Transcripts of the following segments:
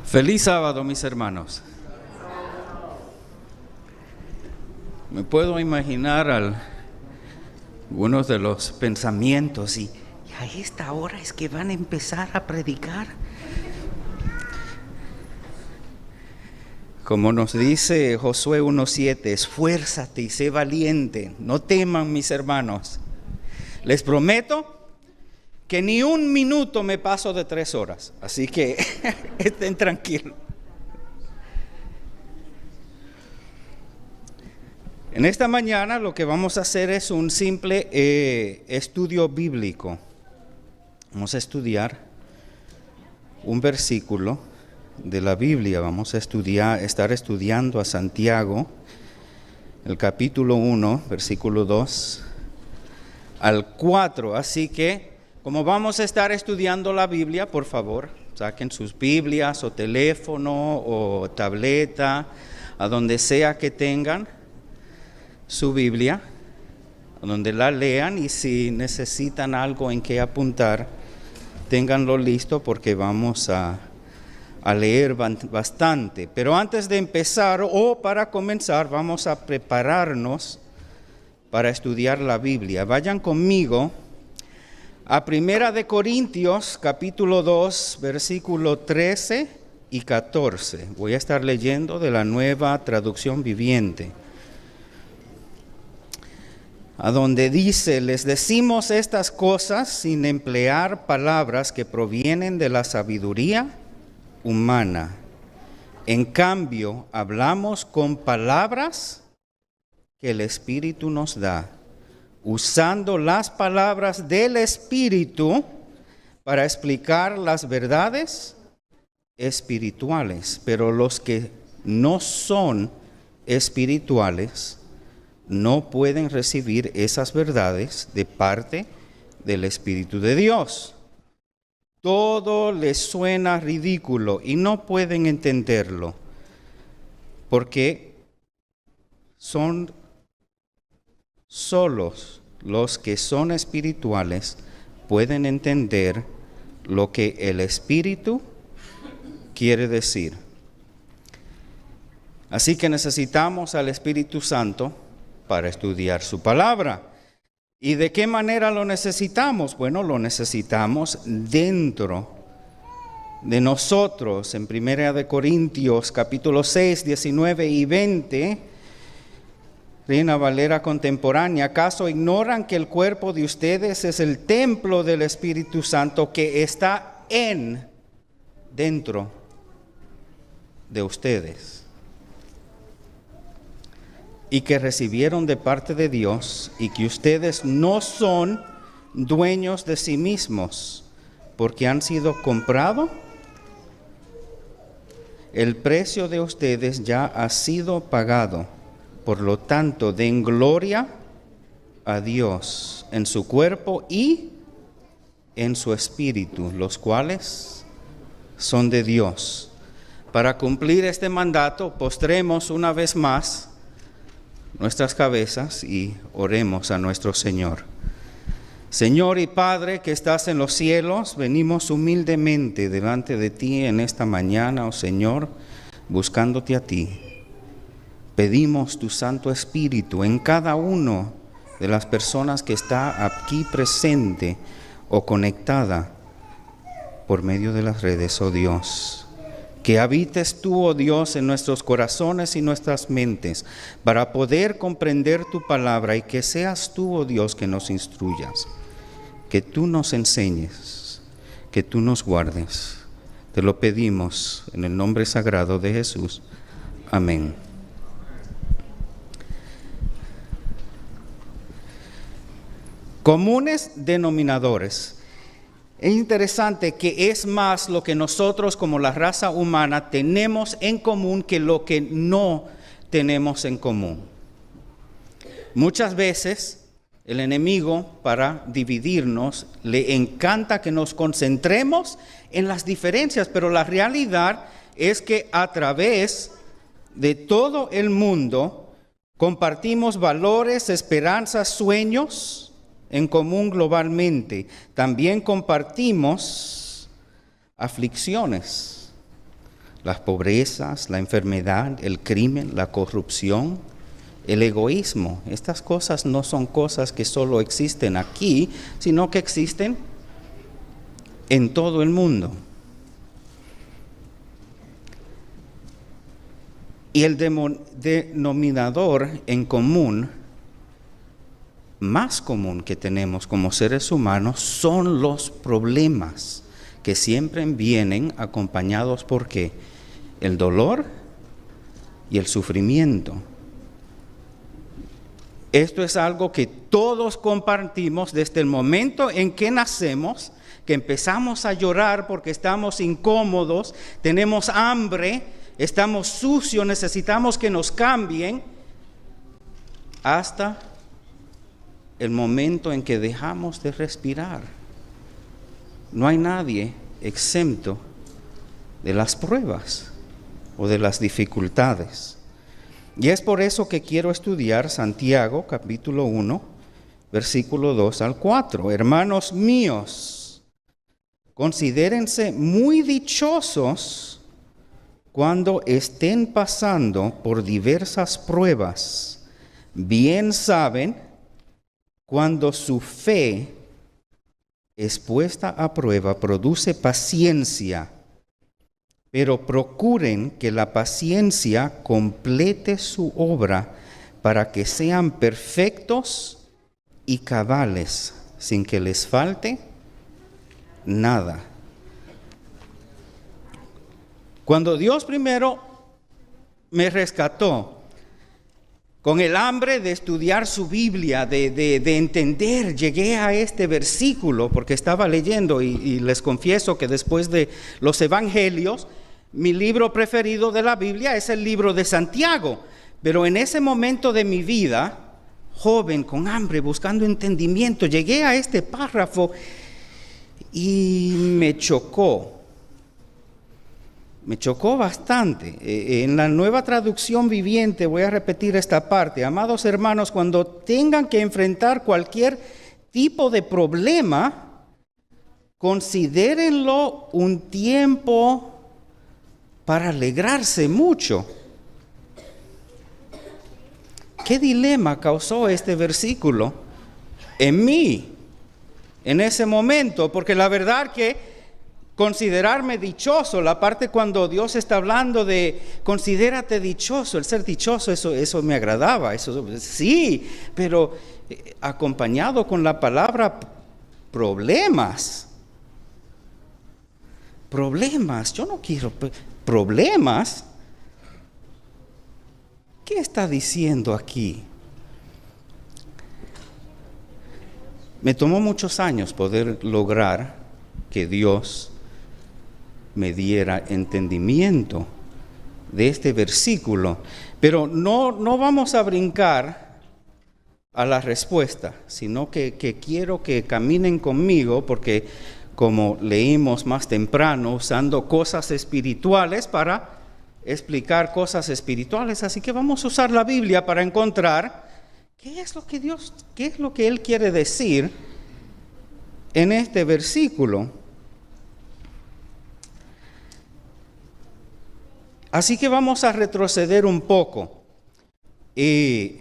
Feliz sábado, mis hermanos. Me puedo imaginar algunos de los pensamientos y a esta hora es que van a empezar a predicar. Como nos dice Josué 1:7, esfuérzate y sé valiente, no teman, mis hermanos. Les prometo que ni un minuto me paso de 3 horas, así que estén tranquilos. En esta mañana lo que vamos a hacer es un simple estudio bíblico. Vamos a estudiar un versículo de la Biblia. Vamos a estar estudiando a Santiago, el capítulo 1, versículo 2 al 4. Así que, como vamos a estar estudiando la Biblia, por favor, saquen sus Biblias o teléfono o tableta, a donde sea que tengan su Biblia, donde la lean, y si necesitan algo en que apuntar, ténganlo listo porque vamos a leer bastante. Pero antes de empezar o para comenzar, vamos a prepararnos para estudiar la Biblia. Vayan conmigo a 1 de Corintios, capítulo 2, versículo 13 y 14. Voy a estar leyendo de la Nueva Traducción Viviente, a donde dice: les decimos estas cosas sin emplear palabras que provienen de la sabiduría humana. En cambio, hablamos con palabras que el Espíritu nos da, usando las palabras del Espíritu para explicar las verdades espirituales. Pero los que no son espirituales no pueden recibir esas verdades de parte del Espíritu de Dios. Todo les suena ridículo y no pueden entenderlo, porque son solos los que son espirituales pueden entender lo que el Espíritu quiere decir. Así que necesitamos al Espíritu Santo para estudiar su palabra. ¿Y de qué manera lo necesitamos? Bueno, lo necesitamos dentro de nosotros. En 1 de Corintios, capítulo 6, 19 y 20, Reina Valera contemporánea: ¿acaso ignoran que el cuerpo de ustedes es el templo del Espíritu Santo que está dentro de ustedes, y que recibieron de parte de Dios, y que ustedes no son dueños de sí mismos, porque han sido comprados? El precio de ustedes ya ha sido pagado. Por lo tanto, den gloria a Dios en su cuerpo y en su espíritu, los cuales son de Dios. Para cumplir este mandato, postremos una vez más nuestras cabezas y oremos a nuestro Señor. Señor y Padre que estás en los cielos, venimos humildemente delante de ti en esta mañana, oh Señor, buscándote a ti. Pedimos tu Santo Espíritu en cada uno de las personas que está aquí presente o conectada por medio de las redes, oh Dios. Que habites tú, oh Dios, en nuestros corazones y nuestras mentes para poder comprender tu palabra, y que seas tú, oh Dios, que nos instruyas, que tú nos enseñes, que tú nos guardes. Te lo pedimos en el nombre sagrado de Jesús. Amén. Comunes denominadores. Es interesante que es más lo que nosotros como la raza humana tenemos en común que lo que no tenemos en común. Muchas veces el enemigo, para dividirnos, le encanta que nos concentremos en las diferencias, pero la realidad es que a través de todo el mundo compartimos valores, esperanzas, sueños en común globalmente. También compartimos aflicciones. las pobrezas, la enfermedad, el crimen, la corrupción, el egoísmo. Estas cosas no son cosas que solo existen aquí, sino que existen en todo el mundo. Y el denominador en común, más común que tenemos como seres humanos, son los problemas que siempre vienen acompañados por ¿qué? El dolor y el sufrimiento. Esto es algo que todos compartimos desde el momento en que nacemos, que empezamos a llorar porque estamos incómodos, tenemos hambre, estamos sucios, necesitamos que nos cambien, hasta el momento en que dejamos de respirar. No hay nadie exento de las pruebas o de las dificultades. Y es por eso que quiero estudiar Santiago, capítulo 1, versículo 2 al 4. Hermanos míos, considérense muy dichosos cuando estén pasando por diversas pruebas. Bien saben, cuando su fe es puesta a prueba, produce paciencia, pero procuren que la paciencia complete su obra para que sean perfectos y cabales, sin que les falte nada. Cuando Dios primero me rescató, con el hambre de estudiar su Biblia, de entender, llegué a este versículo porque estaba leyendo y les confieso que después de los Evangelios, mi libro preferido de la Biblia es el libro de Santiago. Pero en ese momento de mi vida, joven, con hambre, buscando entendimiento, llegué a este párrafo y me chocó. Me chocó bastante. En la Nueva Traducción Viviente voy a repetir esta parte. Amados hermanos, cuando tengan que enfrentar cualquier tipo de problema, considérenlo un tiempo para alegrarse mucho. ¿Qué dilema causó este versículo en mí en ese momento? Porque la verdad que considerarme dichoso, la parte cuando Dios está hablando de considérate dichoso, el ser dichoso, eso me agradaba, eso sí, pero acompañado con la palabra problemas, yo no quiero problemas. ¿Qué está diciendo aquí? Me tomó muchos años poder lograr que Dios me diera entendimiento de este versículo, pero no vamos a brincar a la respuesta, sino que quiero que caminen conmigo, porque como leímos más temprano, usando cosas espirituales para explicar cosas espirituales, así que vamos a usar la Biblia para encontrar qué es lo que Él quiere decir en este versículo. Así que vamos a retroceder un poco y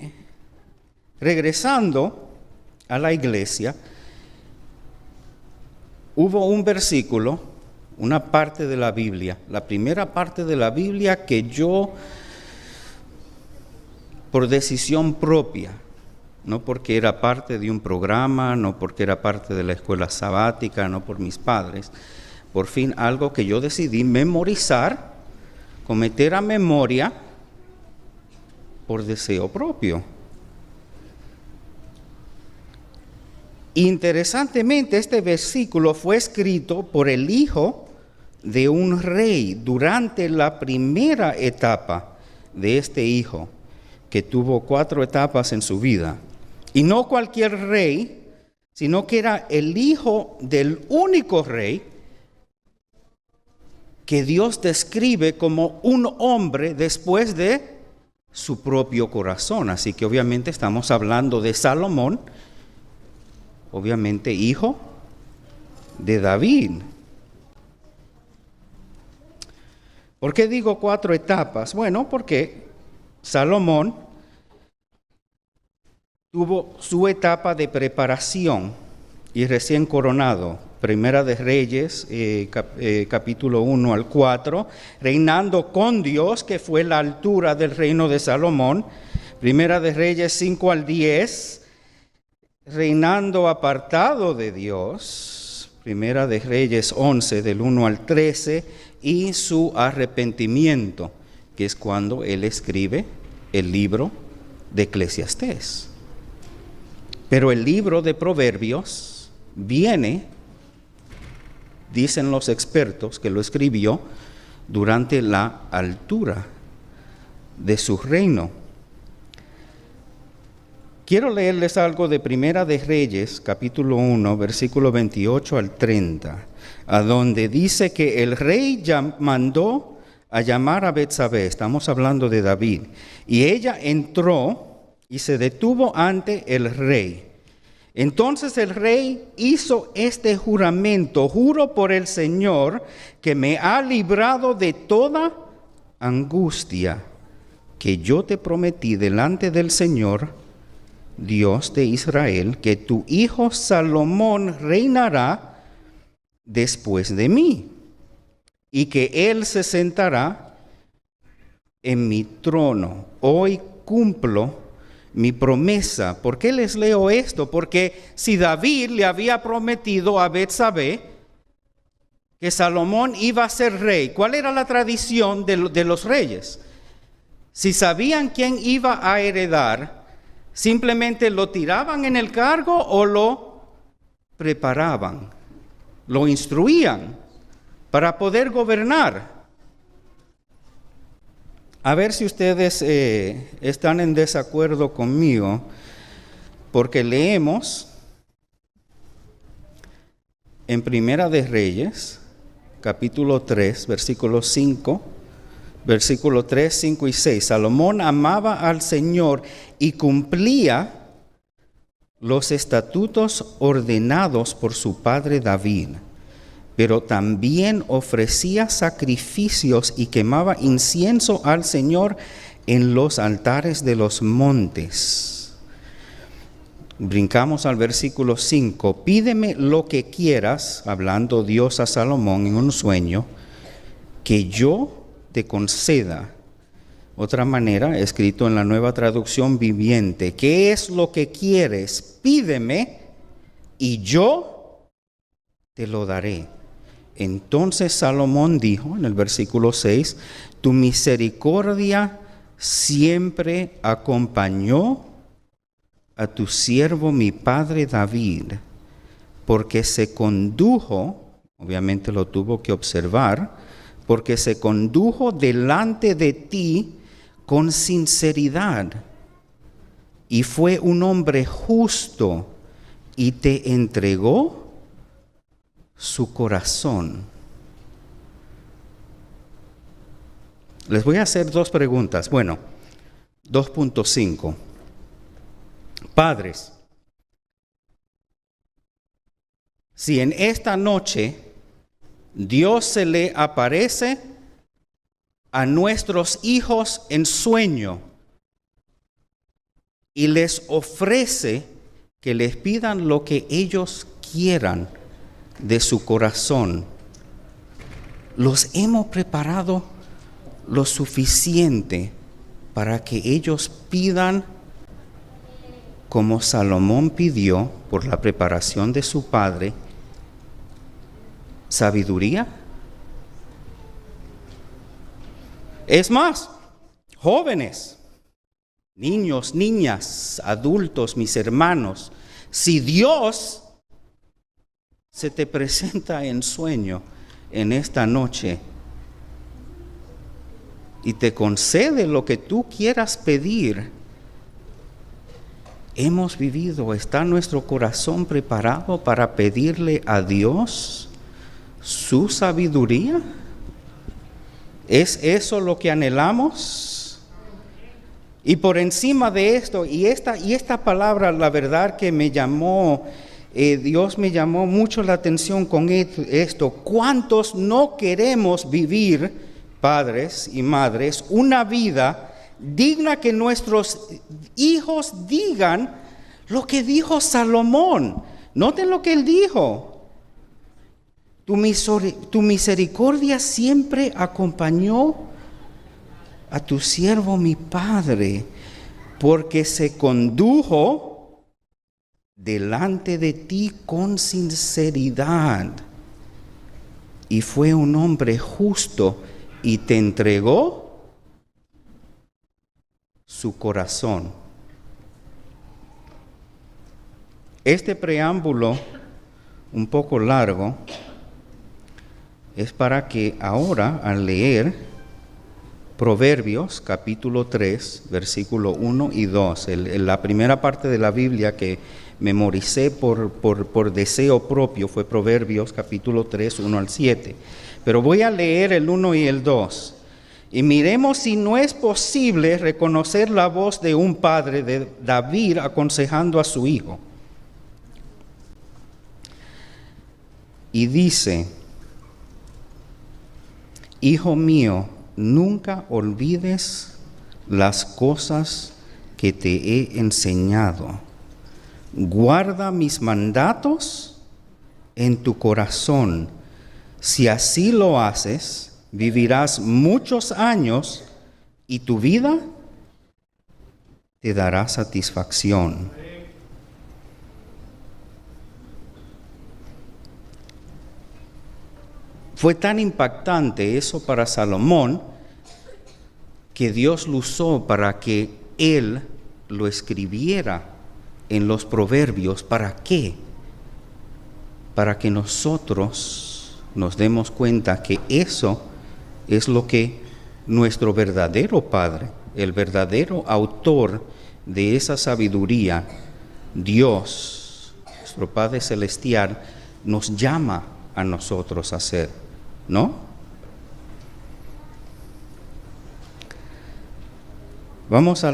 regresando a la iglesia, hubo un versículo, una parte de la Biblia, la primera parte de la Biblia que yo, por decisión propia, no porque era parte de un programa, no porque era parte de la escuela sabática, no por mis padres, por fin algo que yo decidí memorizar, cometer a memoria por deseo propio. Interesantemente, este versículo fue escrito por el hijo de un rey durante la primera etapa de este hijo, que tuvo 4 etapas en su vida. Y no cualquier rey, sino que era el hijo del único rey que Dios describe como un hombre después de su propio corazón. Así que obviamente estamos hablando de Salomón, obviamente hijo de David. ¿Por qué digo 4 etapas? Bueno, porque Salomón tuvo su etapa de preparación y recién coronado. Primera de Reyes, capítulo 1 al 4, reinando con Dios, que fue la altura del reino de Salomón. Primera de Reyes 5 al 10, reinando apartado de Dios. Primera de Reyes 11 del 1 al 13, y su arrepentimiento, que es cuando él escribe el libro de Eclesiastés. Pero el libro de Proverbios viene, dicen los expertos, que lo escribió durante la altura de su reino. Quiero leerles algo de Primera de Reyes, capítulo 1, versículo 28 al 30, a donde dice que el rey mandó a llamar a Betsabé, estamos hablando de David, y ella entró y se detuvo ante el rey. Entonces el rey hizo este juramento: juro por el Señor que me ha librado de toda angustia, que yo te prometí delante del Señor, Dios de Israel, que tu hijo Salomón reinará después de mí, y que él se sentará en mi trono. Hoy cumplo mi promesa. ¿Por qué les leo esto? Porque si David le había prometido a Betsabé que Salomón iba a ser rey, ¿cuál era la tradición de los reyes? Si sabían quién iba a heredar, simplemente lo tiraban en el cargo o lo preparaban, lo instruían para poder gobernar. A ver si ustedes están en desacuerdo conmigo, porque leemos en Primera de Reyes, capítulo 3, versículo 5, versículo 3, 5 y 6. Salomón amaba al Señor y cumplía los estatutos ordenados por su padre David, pero también ofrecía sacrificios y quemaba incienso al Señor en los altares de los montes. Brincamos al versículo 5. Pídeme lo que quieras, hablando Dios a Salomón en un sueño, que yo te conceda. Otra manera, escrito en la Nueva Traducción Viviente: ¿qué es lo que quieres? Pídeme y yo te lo daré. Entonces Salomón dijo en el versículo 6: tu misericordia siempre acompañó a tu siervo mi padre David, porque se condujo, obviamente lo tuvo que observar, porque se condujo delante de ti con sinceridad, y fue un hombre justo, y te entregó su corazón. Les voy a hacer 2 preguntas. Bueno, 2.5. Padres, si en esta noche Dios se le aparece a nuestros hijos en sueño y les ofrece que les pidan lo que ellos quieran de su corazón, ¿los hemos preparado lo suficiente para que ellos pidan como Salomón pidió por la preparación de su padre? ¿Sabiduría? Es más, jóvenes, niños, niñas, adultos, mis hermanos, si Dios se te presenta en sueño en esta noche y te concede lo que tú quieras pedir, ¿hemos vivido, está nuestro corazón preparado para pedirle a Dios su sabiduría? ¿Es eso lo que anhelamos? Y por encima de esto, y esta palabra, la verdad que me llamó, Dios me llamó mucho la atención con esto. ¿Cuántos no queremos vivir padres y madres, una vida digna que nuestros hijos digan lo que dijo Salomón. Noten lo que él dijo. Tu misericordia siempre acompañó a tu siervo mi padre, porque se condujo delante de ti con sinceridad y fue un hombre justo y te entregó su corazón. Este preámbulo, un poco largo, es para que ahora, al leer Proverbios, capítulo 3, versículo 1 y 2, la primera parte de la Biblia que memoricé por deseo propio fue Proverbios, capítulo 3, 1 al 7. Pero voy a leer el 1 y el 2. Y miremos si no es posible reconocer la voz de un padre, de David, aconsejando a su hijo. Y dice: Hijo mío, nunca olvides las cosas que te he enseñado. Guarda mis mandatos en tu corazón. Si así lo haces, vivirás muchos años y tu vida te dará satisfacción. Fue tan impactante eso para Salomón que Dios lo usó para que él lo escribiera en los proverbios. ¿Para qué? Para que nosotros nos demos cuenta que eso es lo que nuestro verdadero Padre, el verdadero autor de esa sabiduría, Dios, nuestro Padre Celestial, nos llama a nosotros a hacer, ¿no? Vamos a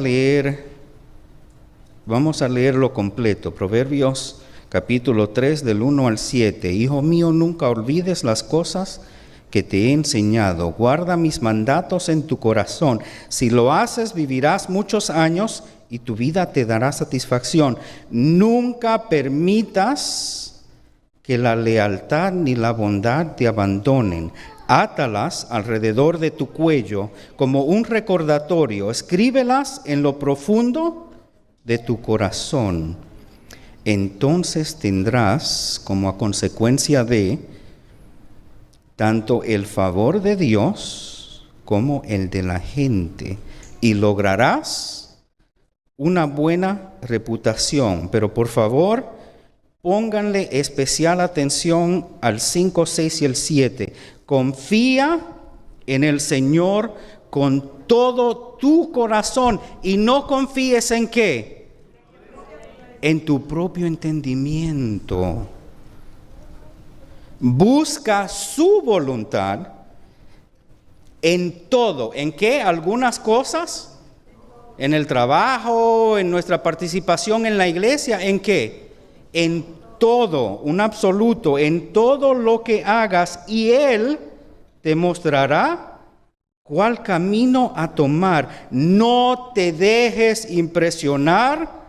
leerlo completo. Proverbios capítulo 3 del 1 al 7. Hijo mío, nunca olvides las cosas que te he enseñado. Guarda mis mandatos en tu corazón. Si lo haces, vivirás muchos años y tu vida te dará satisfacción. Nunca permitas que la lealtad ni la bondad te abandonen. Átalas alrededor de tu cuello como un recordatorio. Escríbelas en lo profundo de tu corazón. Entonces tendrás como a consecuencia de tanto el favor de Dios como el de la gente, y lograrás una buena reputación. Pero por favor, pónganle especial atención al 5, 6 y el 7. Confía en el Señor con todo tu corazón y no confíes en ¿qué? En tu propio entendimiento. Busca su voluntad en todo. ¿En qué? Algunas cosas. En el trabajo, en nuestra participación en la iglesia. ¿En qué? En todo, un absoluto, en todo lo que hagas, y Él te mostrará cuál camino a tomar. No te dejes impresionar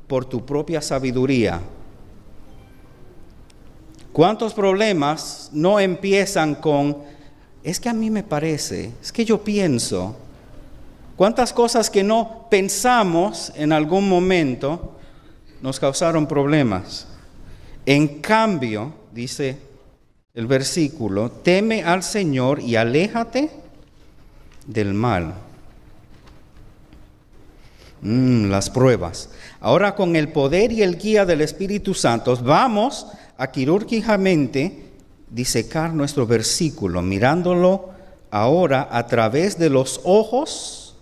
por tu propia sabiduría. ¿Cuántos problemas no empiezan con, es que a mí me parece, es que yo pienso? ¿Cuántas cosas que no pensamos en algún momento nos causaron problemas? En cambio, dice el versículo, teme al Señor y aléjate del mal. Las pruebas. Ahora, con el poder y el guía del Espíritu Santo, vamos a quirúrgicamente disecar nuestro versículo, mirándolo ahora a través de los ojos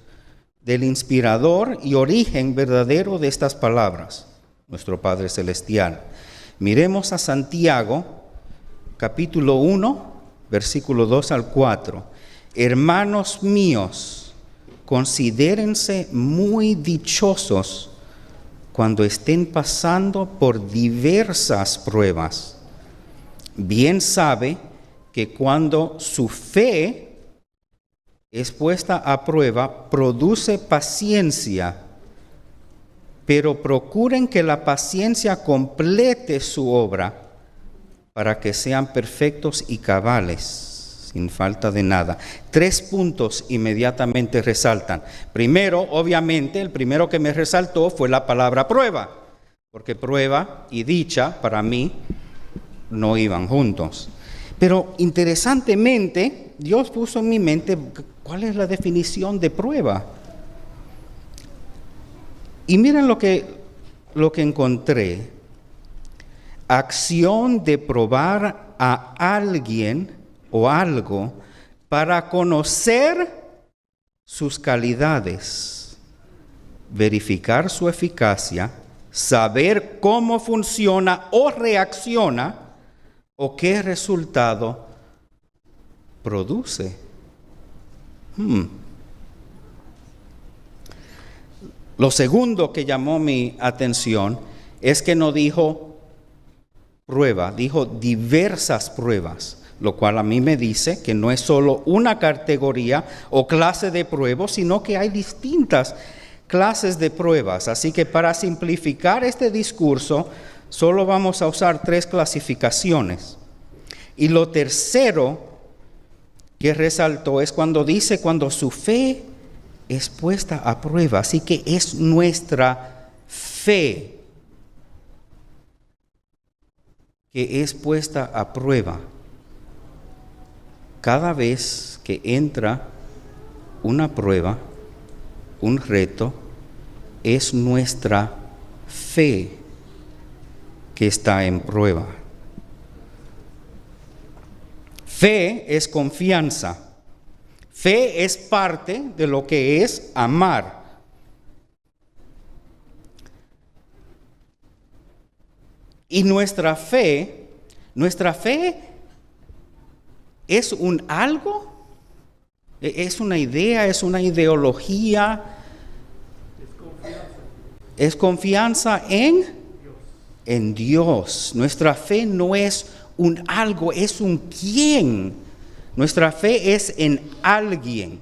del inspirador y origen verdadero de estas palabras, nuestro Padre Celestial. Miremos a Santiago, capítulo 1, versículo 2 al 4. Hermanos míos, considérense muy dichosos cuando estén pasando por diversas pruebas. Bien sabe que cuando su fe es puesta a prueba, produce paciencia, pero procuren que la paciencia complete su obra para que sean perfectos y cabales, sin falta de nada. 3 puntos inmediatamente resaltan. Primero, obviamente, el primero que me resaltó fue la palabra prueba, porque prueba y dicha para mí no iban juntos. Pero interesantemente, Dios puso en mi mente cuál es la definición de prueba. Y miren lo que encontré. Acción de probar a alguien o algo para conocer sus calidades, verificar su eficacia, saber cómo funciona o reacciona o qué resultado produce. Lo segundo que llamó mi atención es que no dijo prueba, dijo diversas pruebas, lo cual a mí me dice que no es solo una categoría o clase de pruebas, sino que hay distintas clases de pruebas. Así que para simplificar este discurso, solo vamos a usar 3 clasificaciones. Y lo tercero que resaltó es cuando dice cuando su fe es puesta a prueba. Así que es nuestra fe que es puesta a prueba. Cada vez que entra una prueba, un reto, es nuestra fe que está en prueba. Fe es confianza. Fe es parte de lo que es amar. Y nuestra fe es un algo, es una idea, es una ideología. Es confianza en Dios. Nuestra fe no es un algo, es un quién. Nuestra fe es en alguien.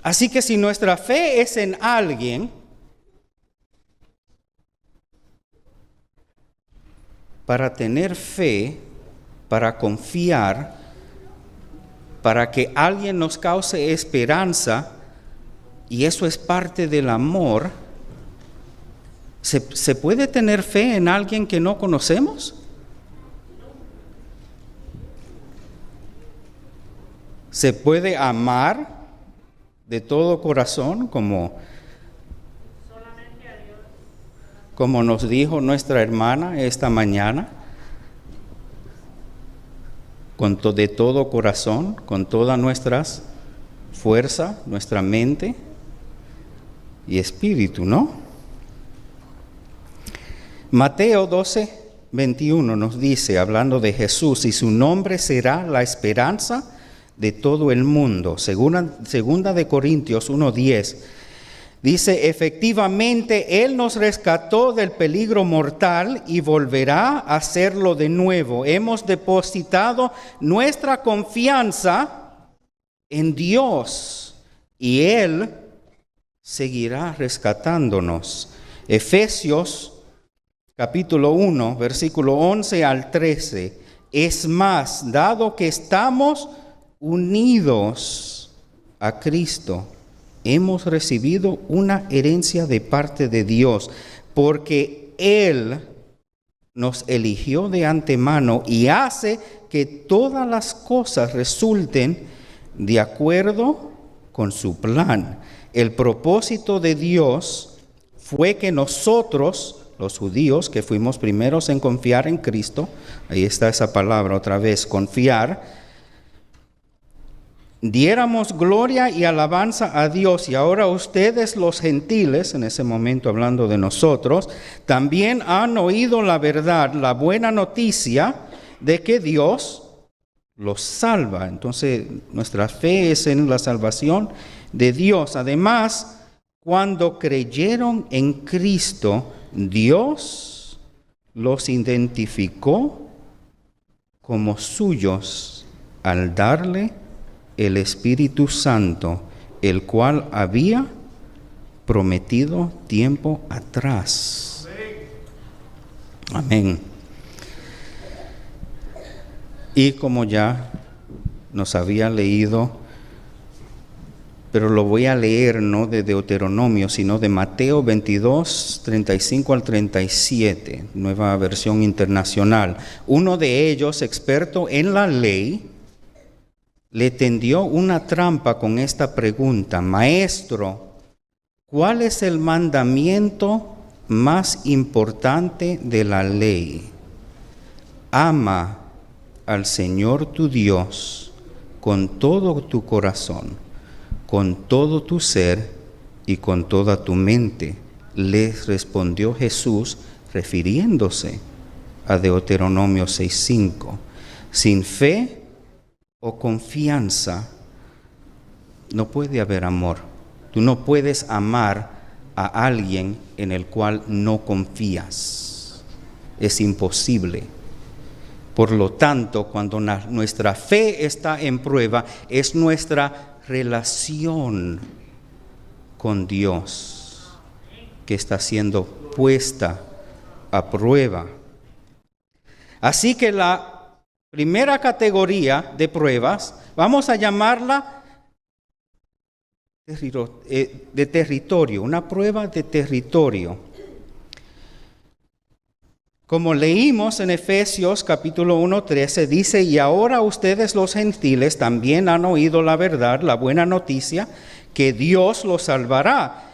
Así que si nuestra fe es en alguien, para tener fe, para confiar, para que alguien nos cause esperanza, y eso es parte del amor, ¿se puede tener fe en alguien que no conocemos? ¿Se puede amar de todo corazón como nos dijo nuestra hermana esta mañana? De todo corazón, con toda nuestra fuerza, nuestra mente y espíritu, ¿no? Mateo 12:21 nos dice, hablando de Jesús, y su nombre será la esperanza de todo el mundo. Segunda de Corintios 1:10 dice, efectivamente, Él nos rescató del peligro mortal y volverá a hacerlo de nuevo. Hemos depositado nuestra confianza en Dios y Él seguirá rescatándonos. Efesios capítulo 1, versículo 11 al 13. Es más, dado que estamos unidos a Cristo, hemos recibido una herencia de parte de Dios, porque Él nos eligió de antemano y hace que todas las cosas resulten de acuerdo con su plan. El propósito de Dios fue que nosotros, los judíos, que fuimos primeros en confiar en Cristo, ahí está esa palabra otra vez, confiar, diéramos gloria y alabanza a Dios. Y ahora ustedes, los gentiles, en ese momento hablando de nosotros, también han oído la verdad, la buena noticia de que Dios los salva. Entonces, nuestra fe es en la salvación de Dios. Además, cuando creyeron en Cristo, Dios los identificó como suyos al darle el Espíritu Santo, el cual había prometido tiempo atrás. Amén. Y como ya nos había leído, pero lo voy a leer no de Deuteronomio, sino de Mateo 22, 35 al 37, nueva versión internacional. Uno de ellos, experto en la ley, le tendió una trampa con esta pregunta: Maestro, ¿cuál es el mandamiento más importante de la ley? Ama al Señor tu Dios con todo tu corazón, con todo tu ser y con toda tu mente. Les respondió Jesús, refiriéndose a Deuteronomio 6:5. Sin fe o confianza no puede haber amor. Tú no puedes amar a alguien en el cual no confías. Es imposible. Por lo tanto, cuando nuestra fe está en prueba, es nuestra relación con Dios que está siendo puesta a prueba. Así que la primera categoría de pruebas, vamos a llamarla de territorio, una prueba de territorio. Como leímos en Efesios capítulo 1:13, dice: y ahora ustedes los gentiles también han oído la verdad, la buena noticia, que Dios los salvará.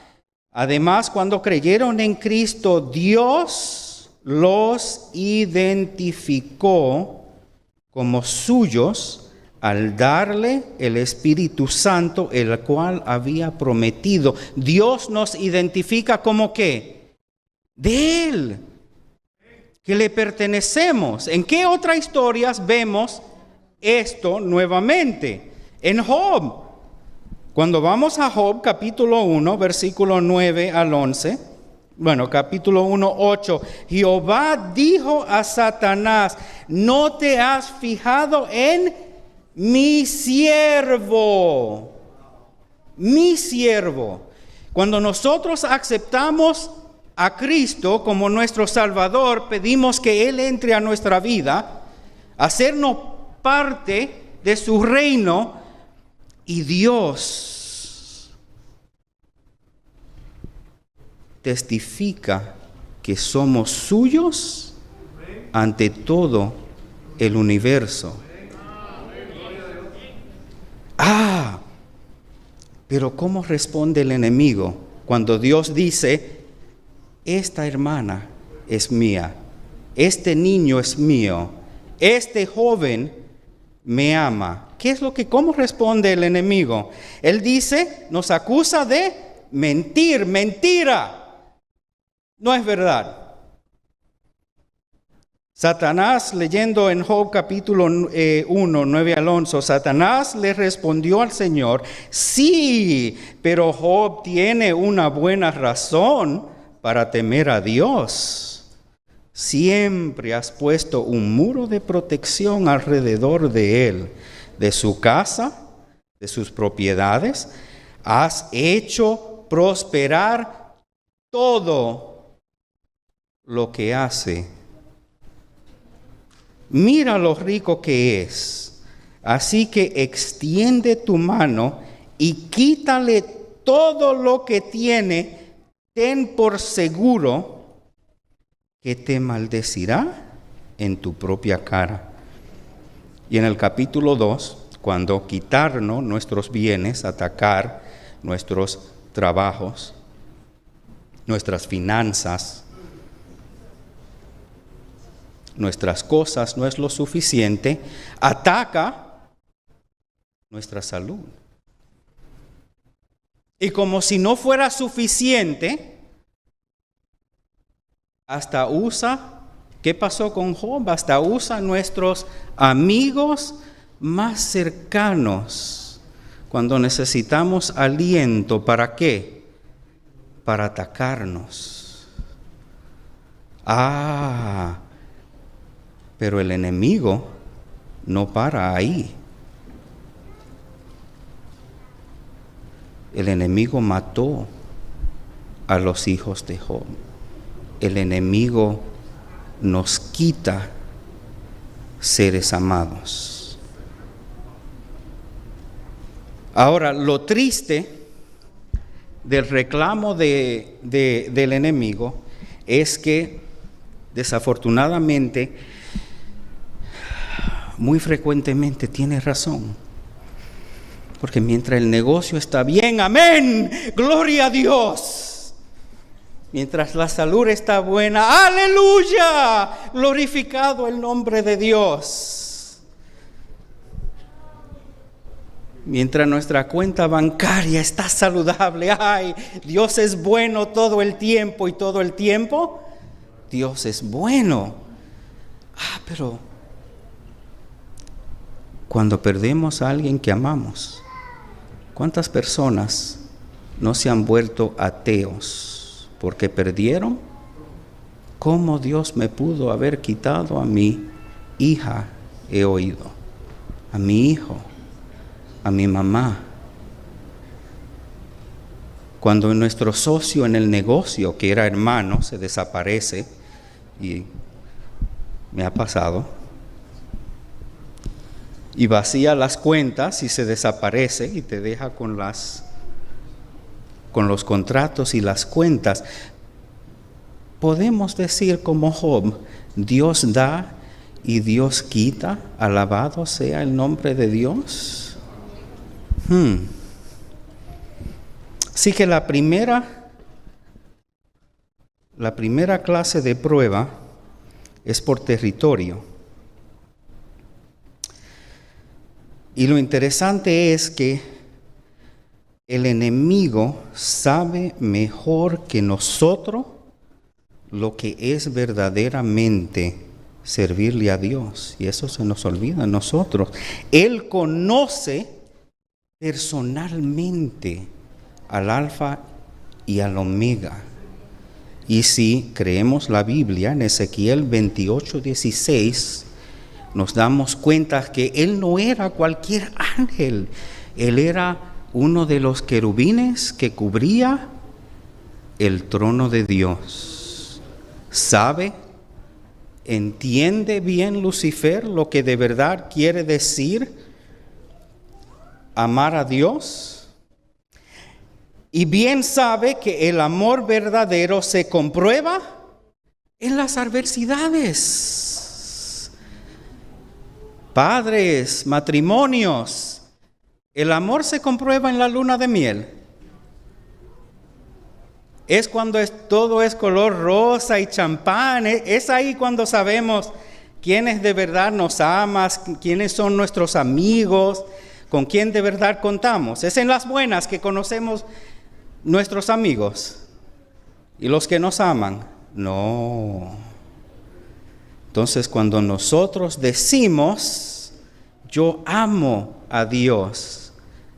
Además, cuando creyeron en Cristo, Dios los identificó como suyos al darle el Espíritu Santo, el cual había prometido. Dios nos identifica como ¿qué? De Él, que le pertenecemos. ¿En qué otras historias vemos esto nuevamente? En Job. Cuando vamos a Job, capítulo 1, versículo 9 al 11, capítulo 1, 8, Jehová dijo a Satanás: ¿no te has fijado en mi siervo? Mi siervo. Cuando nosotros aceptamos a Cristo como nuestro Salvador, pedimos que Él entre a nuestra vida, hacernos parte de su reino, y Dios testifica que somos suyos ante todo el universo. Pero ¿cómo responde el enemigo cuando Dios dice: esta hermana es mía, este niño es mío, este joven me ama? ¿Cómo responde el enemigo? Él dice, nos acusa de mentir, mentira. No es verdad. Satanás, leyendo en Job capítulo 1, 9 al 11, Satanás le respondió al Señor: sí, pero Job tiene una buena razón para temer a Dios. Siempre has puesto un muro de protección alrededor de él, de su casa, de sus propiedades. Has hecho prosperar todo lo que hace. Mira lo rico que es. Así que extiende tu mano y quítale todo lo que tiene. Ten por seguro que te maldecirá en tu propia cara. Y en el capítulo 2, cuando quitarnos nuestros bienes, atacar nuestros trabajos, nuestras finanzas, nuestras cosas, no es lo suficiente, ataca nuestra salud. Y como si no fuera suficiente, hasta usa, ¿qué pasó con Job? Hasta usa nuestros amigos más cercanos cuando necesitamos aliento. ¿Para qué? Para atacarnos. Pero el enemigo no para ahí. El enemigo mató a los hijos de Job. El enemigo nos quita seres amados. Ahora, lo triste del reclamo del enemigo es que desafortunadamente muy frecuentemente tiene razón. Porque mientras el negocio está bien, amén, gloria a Dios. Mientras la salud está buena, aleluya, glorificado el nombre de Dios. Mientras nuestra cuenta bancaria está saludable, ay, Dios es bueno todo el tiempo y todo el tiempo Dios es bueno. Pero cuando perdemos a alguien que amamos, ¿cuántas personas no se han vuelto ateos porque perdieron? ¿Cómo Dios me pudo haber quitado a mi hija? He oído, a mi hijo, a mi mamá. Cuando nuestro socio en el negocio, que era hermano, se desaparece, y me ha pasado, y vacía las cuentas y se desaparece y te deja con los contratos y las cuentas. Podemos decir como Job, Dios da y Dios quita, alabado sea el nombre de Dios. Así que la primera clase de prueba es por territorio. Y lo interesante es que el enemigo sabe mejor que nosotros lo que es verdaderamente servirle a Dios. Y eso se nos olvida a nosotros. Él conoce personalmente al Alfa y al Omega. Y si creemos la Biblia, en Ezequiel 28:16, nos damos cuenta que Él no era cualquier ángel. Él era uno de los querubines que cubría el trono de Dios. ¿Sabe? ¿Entiende bien Lucifer lo que de verdad quiere decir amar a Dios? Y bien sabe que el amor verdadero se comprueba en las adversidades. Padres, matrimonios, el amor se comprueba en la luna de miel. Es cuando todo es color rosa y champán. Es ahí cuando sabemos quiénes de verdad nos aman, quiénes son nuestros amigos, con quién de verdad contamos. Es en las buenas que conocemos nuestros amigos y los que nos aman. No. Entonces, cuando nosotros decimos, yo amo a Dios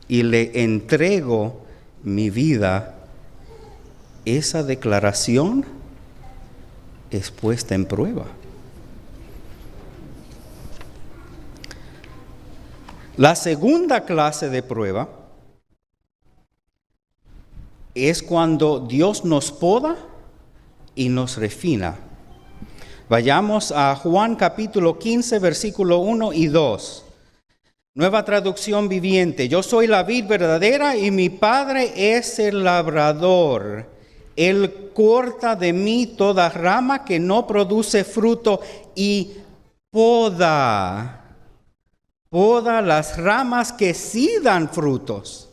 y le entrego mi vida, esa declaración es puesta en prueba. La segunda clase de prueba es cuando Dios nos poda y nos refina. Vayamos a Juan capítulo 15, versículo 1 y 2. Nueva traducción viviente. Yo soy la vid verdadera y mi Padre es el labrador. Él corta de mí toda rama que no produce fruto y poda las ramas que sí dan frutos,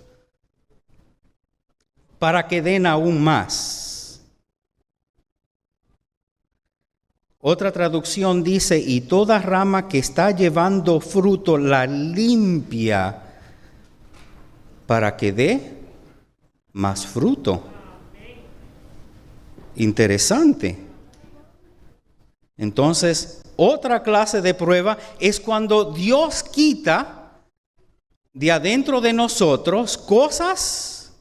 para que den aún más. Otra traducción dice, y toda rama que está llevando fruto la limpia para que dé más fruto. Interesante. Entonces, otra clase de prueba es cuando Dios quita de adentro de nosotros cosas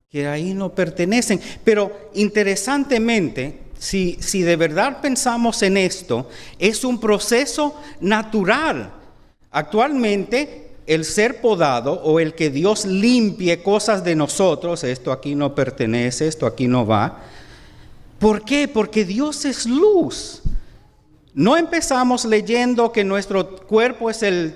que ahí no pertenecen. Pero interesantemente, si de verdad pensamos en esto, es un proceso natural. Actualmente, el ser podado o el que Dios limpie cosas de nosotros, esto aquí no pertenece, esto aquí no va. ¿Por qué? Porque Dios es luz. No empezamos leyendo que nuestro cuerpo es el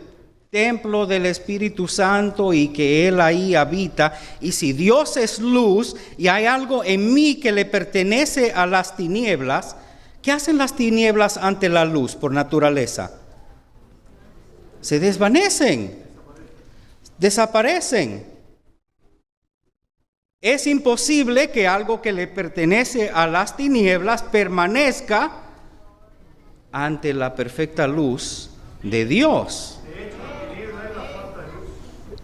templo del Espíritu Santo y que Él ahí habita. Y si Dios es luz y hay algo en mí que le pertenece a las tinieblas, ¿qué hacen las tinieblas ante la luz por naturaleza? Se desvanecen, desaparecen. Es imposible que algo que le pertenece a las tinieblas permanezca ante la perfecta luz de Dios.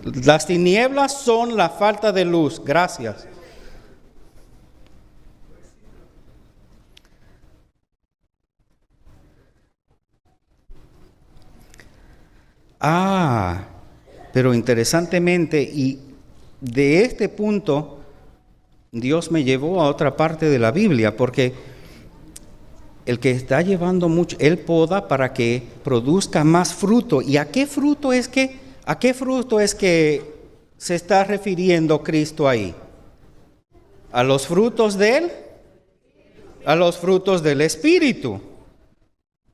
Las tinieblas son la falta de luz. Gracias. Pero interesantemente, y de este punto, Dios me llevó a otra parte de la Biblia, porque el que está llevando mucho, Él poda para que produzca más fruto. ¿Y a qué fruto es que se está refiriendo Cristo ahí? ¿A los frutos de Él? A los frutos del Espíritu.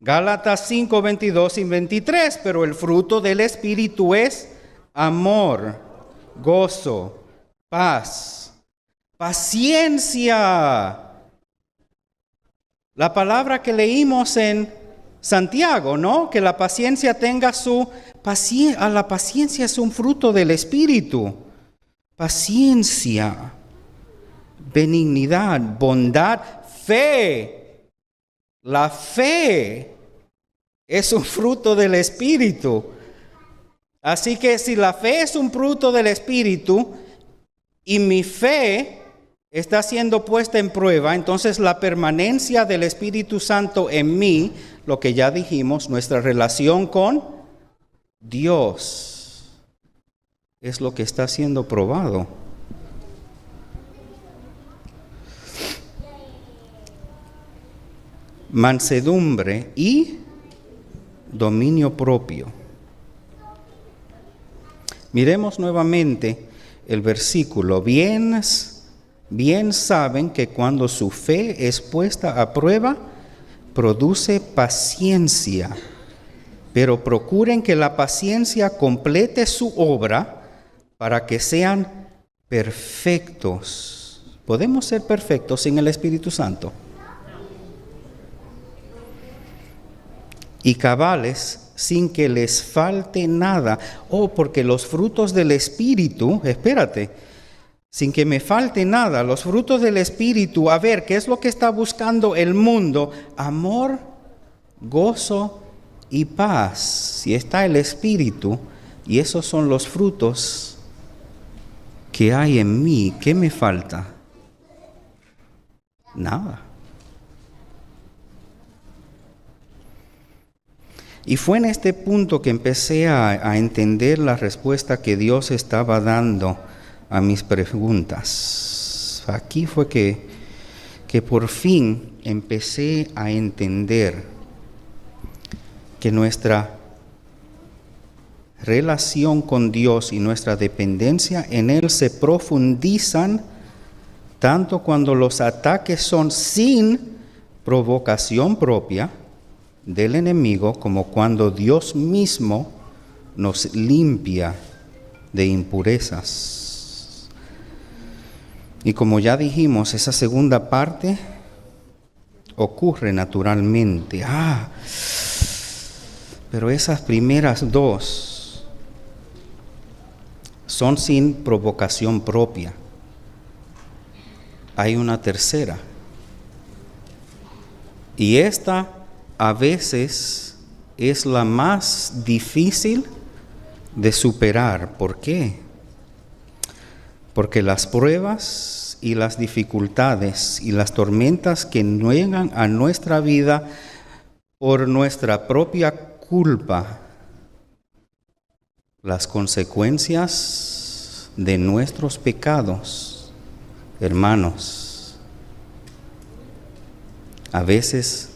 Gálatas 5, 22 y 23, pero el fruto del Espíritu es amor, gozo, paz, paciencia. La palabra que leímos en Santiago, ¿no? Que la paciencia tenga su paciencia. La paciencia es un fruto del Espíritu. Paciencia, benignidad, bondad, fe. La fe es un fruto del Espíritu. Así que si la fe es un fruto del Espíritu y mi fe está siendo puesta en prueba, entonces la permanencia del Espíritu Santo en mí, lo que ya dijimos, nuestra relación con Dios, es lo que está siendo probado. Mansedumbre y dominio propio. Miremos nuevamente el versículo. Bien saben que cuando su fe es puesta a prueba, produce paciencia. Pero procuren que la paciencia complete su obra para que sean perfectos. ¿Podemos ser perfectos sin el Espíritu Santo? Y cabales sin que les falte nada. Porque los frutos del Espíritu, sin que me falte nada, los frutos del Espíritu, a ver, ¿qué es lo que está buscando el mundo? Amor, gozo y paz. Si está el Espíritu, y esos son los frutos que hay en mí, ¿qué me falta? Nada. Y fue en este punto que empecé a entender la respuesta que Dios estaba dando a mis preguntas. Aquí fue que por fin empecé a entender que nuestra relación con Dios y nuestra dependencia en Él se profundizan tanto cuando los ataques son sin provocación propia del enemigo, como cuando Dios mismo nos limpia de impurezas. Y como ya dijimos, esa segunda parte ocurre naturalmente. Pero esas primeras dos son sin provocación propia. Hay una tercera. Y esta a veces es la más difícil de superar. ¿Por qué? Porque las pruebas y las dificultades y las tormentas que llegan a nuestra vida por nuestra propia culpa, las consecuencias de nuestros pecados, hermanos, A veces,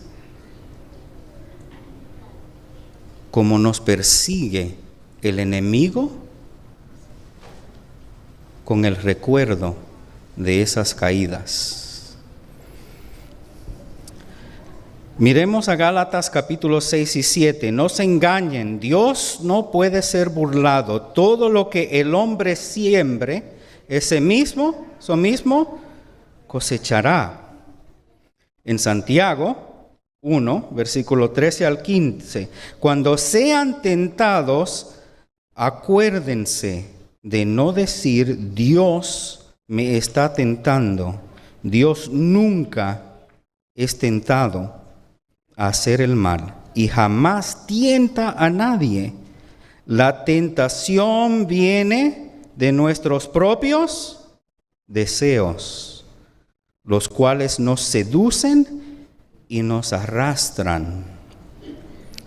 como nos persigue el enemigo con el recuerdo de esas caídas. Miremos a Gálatas capítulos 6 y 7. No se engañen, Dios no puede ser burlado. Todo lo que el hombre siembre, eso mismo cosechará. En Santiago 1, versículo 13 al 15. Cuando sean tentados, acuérdense de no decir Dios me está tentando. Dios nunca es tentado a hacer el mal y jamás tienta a nadie. La tentación viene de nuestros propios deseos, los cuales nos seducen y nos arrastran.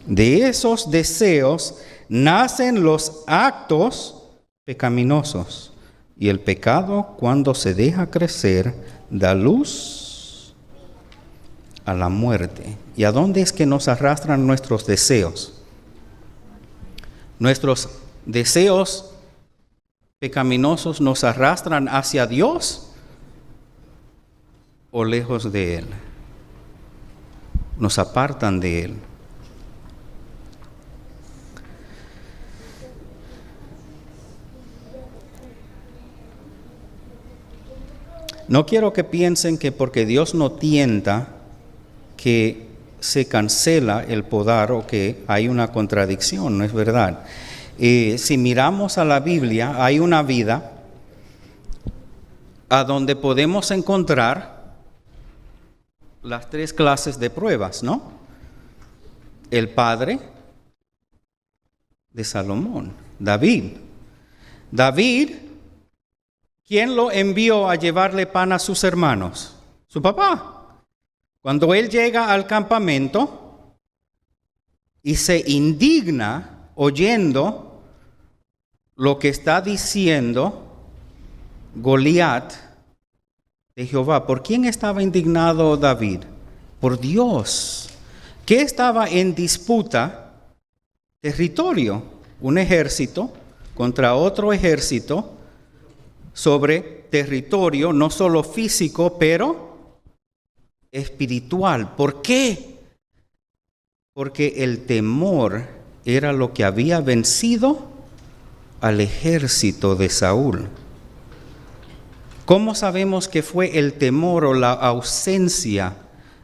De esos deseos nacen los actos pecaminosos, y el pecado, cuando se deja crecer, da luz a la muerte. ¿Y a dónde es que nos arrastran nuestros deseos? Nuestros deseos pecaminosos nos arrastran hacia Dios o lejos de Él. Nos apartan de Él. No quiero que piensen que porque Dios no tienta, que se cancela el poder o que hay una contradicción, no es verdad. Si miramos a la Biblia, hay una vida a donde podemos encontrar las tres clases de pruebas, ¿no? El padre de Salomón, David. David, ¿quién lo envió a llevarle pan a sus hermanos? Su papá. Cuando él llega al campamento y se indigna oyendo lo que está diciendo Goliat de Jehová. ¿Por quién estaba indignado David? Por Dios. ¿Qué estaba en disputa? Territorio. Un ejército contra otro ejército sobre territorio, no solo físico, pero espiritual. ¿Por qué? Porque el temor era lo que había vencido al ejército de Saúl. ¿Cómo sabemos que fue el temor o la ausencia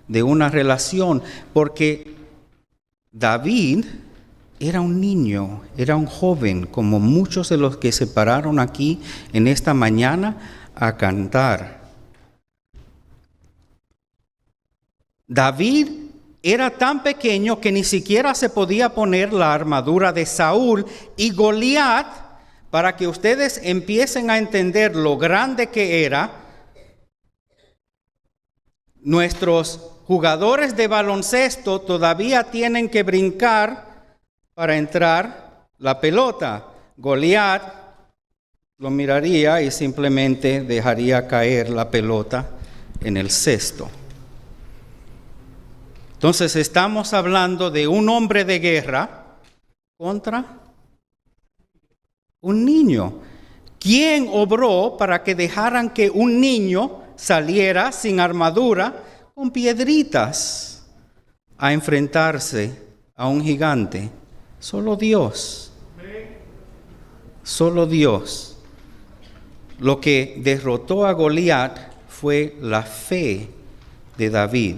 de una relación? Porque David era un niño, era un joven, como muchos de los que se pararon aquí en esta mañana a cantar. David era tan pequeño que ni siquiera se podía poner la armadura de Saúl, y Goliat, para que ustedes empiecen a entender lo grande que era, nuestros jugadores de baloncesto todavía tienen que brincar para entrar la pelota. Goliat lo miraría y simplemente dejaría caer la pelota en el cesto. Entonces estamos hablando de un hombre de guerra contra un niño. ¿Quién obró para que dejaran que un niño saliera sin armadura, con piedritas, a enfrentarse a un gigante? Solo Dios. Solo Dios. Lo que derrotó a Goliat fue la fe de David.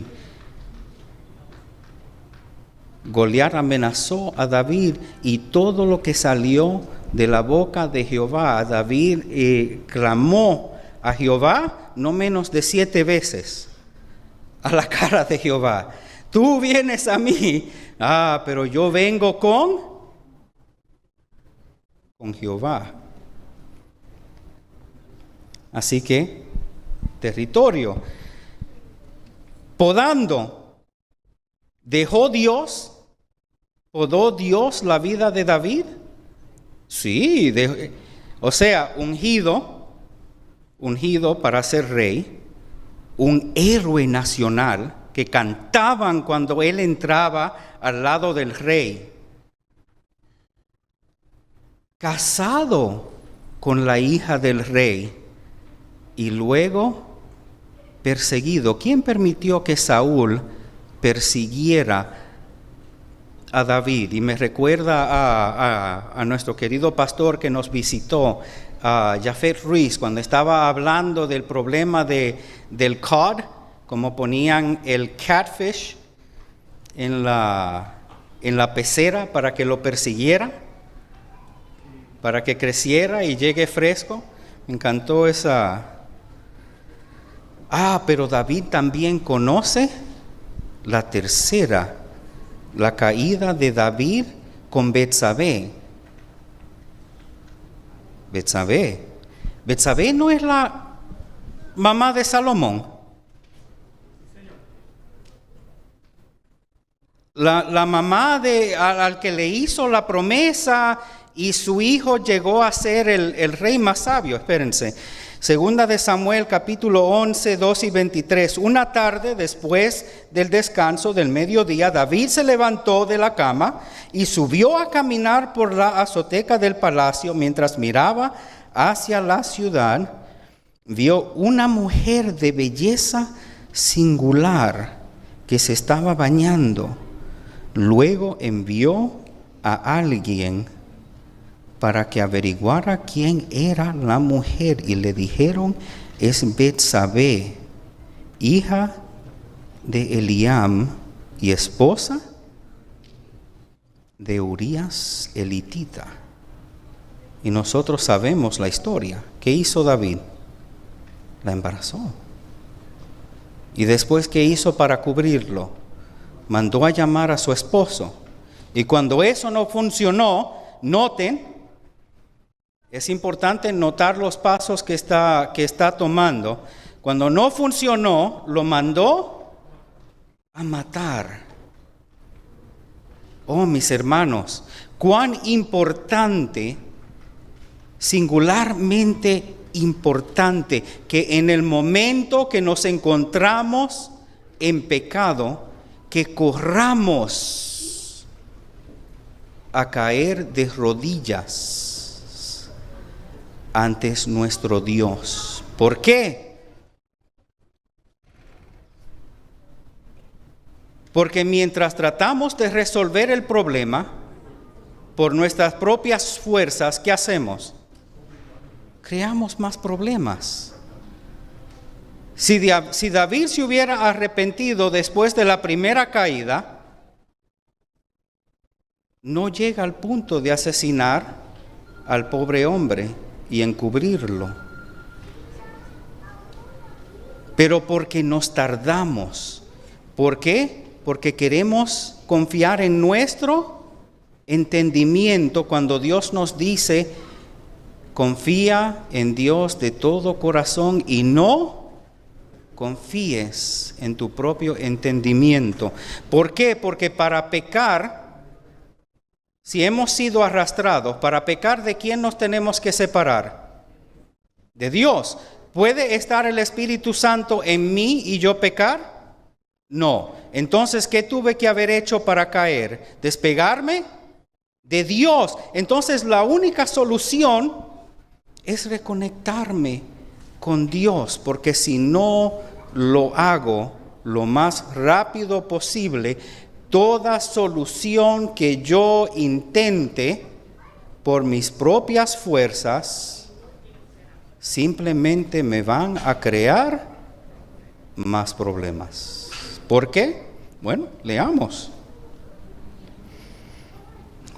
Goliat amenazó a David, y todo lo que salió de la boca de Jehová, David clamó a Jehová no menos de 7 veces a la cara de Jehová. Tú vienes a mí, pero yo vengo con Jehová. Así que, territorio. Podó Dios la vida de David? Sí, ungido para ser rey, un héroe nacional que que cantaban cuando él entraba al lado del rey. Casado con la hija del rey y luego perseguido. ¿Quién permitió que Saúl persiguiera a David? Y me recuerda a nuestro querido pastor que nos visitó, a Jafet Ruiz, cuando estaba hablando del problema del cod, como ponían el catfish en la pecera para que lo persiguiera, para que creciera y llegue fresco. Me encantó esa. Pero David también conoce la tercera, la caída de David con Betsabé. Betsabé no es la mamá de Salomón. La mamá al que le hizo la promesa y su hijo llegó a ser el rey más sabio. Espérense. Segunda de Samuel, capítulo 11, 2 y 23. Una tarde después del descanso del mediodía, David se levantó de la cama y subió a caminar por la azotea del palacio. Mientras miraba hacia la ciudad, vio una mujer de belleza singular que se estaba bañando. Luego envió a alguien para que averiguara quién era la mujer, y le dijeron: es Betsabé, hija de Eliam y esposa de Urías elitita. Y nosotros sabemos la historia. ¿Qué hizo David? La embarazó. Y después, ¿qué hizo para cubrirlo? Mandó a llamar a su esposo. Y cuando eso no funcionó, noten, es importante notar los pasos que está tomando. Cuando no funcionó, lo mandó a matar. Oh, mis hermanos, cuán importante, singularmente importante, que en el momento que nos encontramos en pecado, que corramos a caer de rodillas ante nuestro Dios. ¿Por qué? Porque mientras tratamos de resolver el problema por nuestras propias fuerzas, ¿qué hacemos? Creamos más problemas. Si David se hubiera arrepentido después de la primera caída, no llega al punto de asesinar al pobre hombre y encubrirlo. Pero porque nos tardamos. ¿Por qué? Porque queremos confiar en nuestro entendimiento cuando Dios nos dice: confía en Dios de todo corazón y no confíes en tu propio entendimiento. ¿Por qué? Porque para pecar, si hemos sido arrastrados, para pecar, ¿de quién nos tenemos que separar? De Dios. ¿Puede estar el Espíritu Santo en mí y yo pecar? No. Entonces, ¿qué tuve que haber hecho para caer? ¿Despegarme de Dios? Entonces, la única solución es reconectarme con Dios, porque si no lo hago lo más rápido posible, toda solución que yo intente por mis propias fuerzas simplemente me van a crear más problemas. ¿Por qué? Bueno, leamos.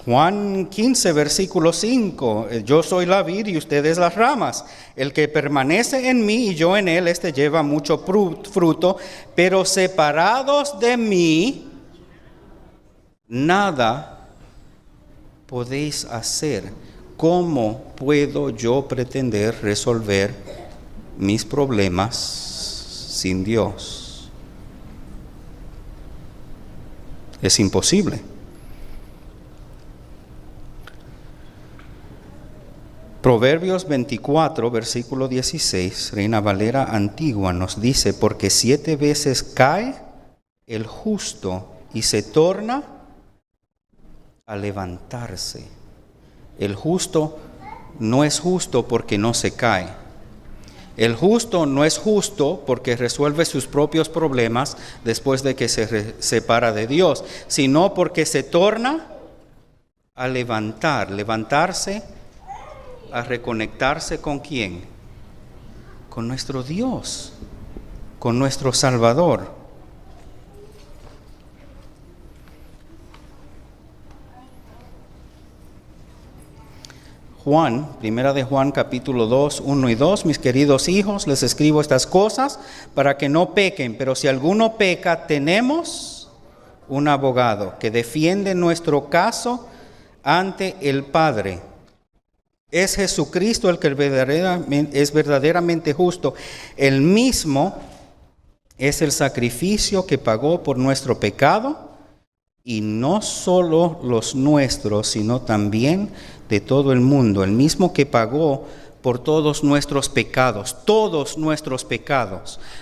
Juan 15, versículo 5. Yo soy la vid y ustedes las ramas. El que permanece en mí y yo en él, este lleva mucho fruto, pero separados de mí, nada podéis hacer. ¿Cómo puedo yo pretender resolver mis problemas sin Dios? Es imposible. Proverbios 24, versículo 16, Reina Valera antigua, nos dice: porque 7 veces cae el justo y se torna a levantarse. El justo no es justo porque no se cae. El justo no es justo porque resuelve sus propios problemas después de que se separa de Dios, sino porque se torna a levantarse, a reconectarse ¿con quién? Con nuestro Dios, con nuestro Salvador. Juan, primera de Juan, capítulo 2, 1 y 2, mis queridos hijos, les escribo estas cosas para que no pequen, pero si alguno peca, tenemos un abogado que defiende nuestro caso ante el Padre. Es Jesucristo el que es verdaderamente justo. Él mismo es el sacrificio que pagó por nuestro pecado, y no solo los nuestros, sino también de todo el mundo. El mismo que pagó por todos nuestros pecados,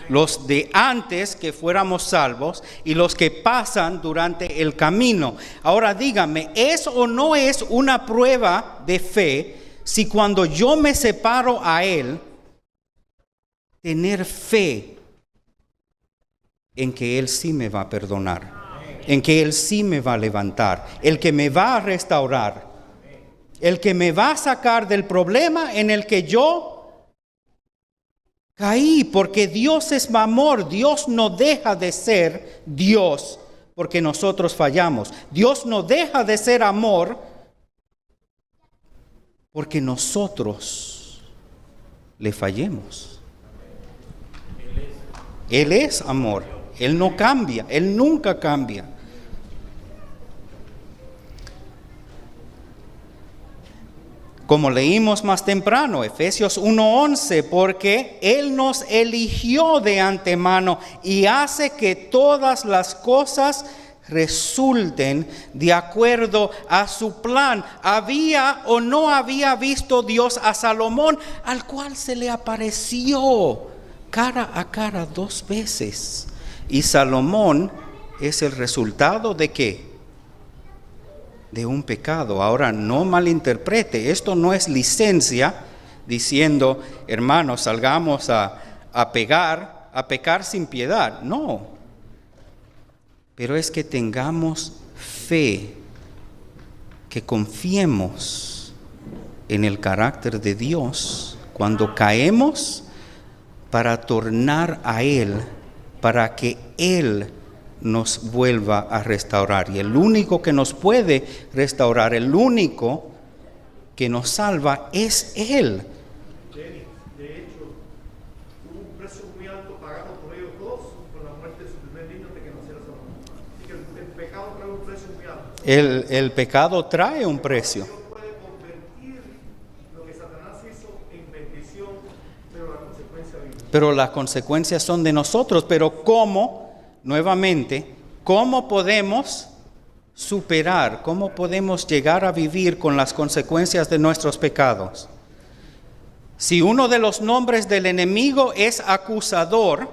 los de antes que fuéramos salvos y los que pasan durante el camino. Ahora dígame, ¿es o no es una prueba de fe si cuando yo me separo a Él, tener fe en que Él sí me va a perdonar, en que Él sí me va a levantar, el que me va a restaurar, el que me va a sacar del problema en el que yo caí? Porque Dios es amor. Dios no deja de ser Dios porque nosotros fallamos. Dios no deja de ser amor porque nosotros le fallemos. Él es amor. Él no cambia. Él nunca cambia. Como leímos más temprano, Efesios 1:11, porque Él nos eligió de antemano y hace que todas las cosas resulten de acuerdo a su plan. ¿Había o no había visto Dios a Salomón, al cual se le apareció cara a cara 2 veces? Y Salomón es el resultado ¿de qué? De un pecado. Ahora, no malinterprete, esto no es licencia diciendo, hermanos, salgamos a pecar sin piedad. No. Pero es que tengamos fe, que confiemos en el carácter de Dios cuando caemos, para tornar a Él, para que Él nos vuelva a restaurar. Y el único que nos puede restaurar, el único que nos salva es Él. De hecho, hubo un precio muy alto pagado por ellos dos con la muerte de su primer niño antes que naciera Salomón. Así que el pecado trae un precio muy alto. El pecado trae un precio. Dios puede convertir lo que Satanás hizo en bendición, pero la consecuencia vino. Pero las consecuencias son de nosotros. Pero ¿cómo? Nuevamente, ¿cómo podemos superar? ¿Cómo podemos llegar a vivir con las consecuencias de nuestros pecados? Si uno de los nombres del enemigo es acusador,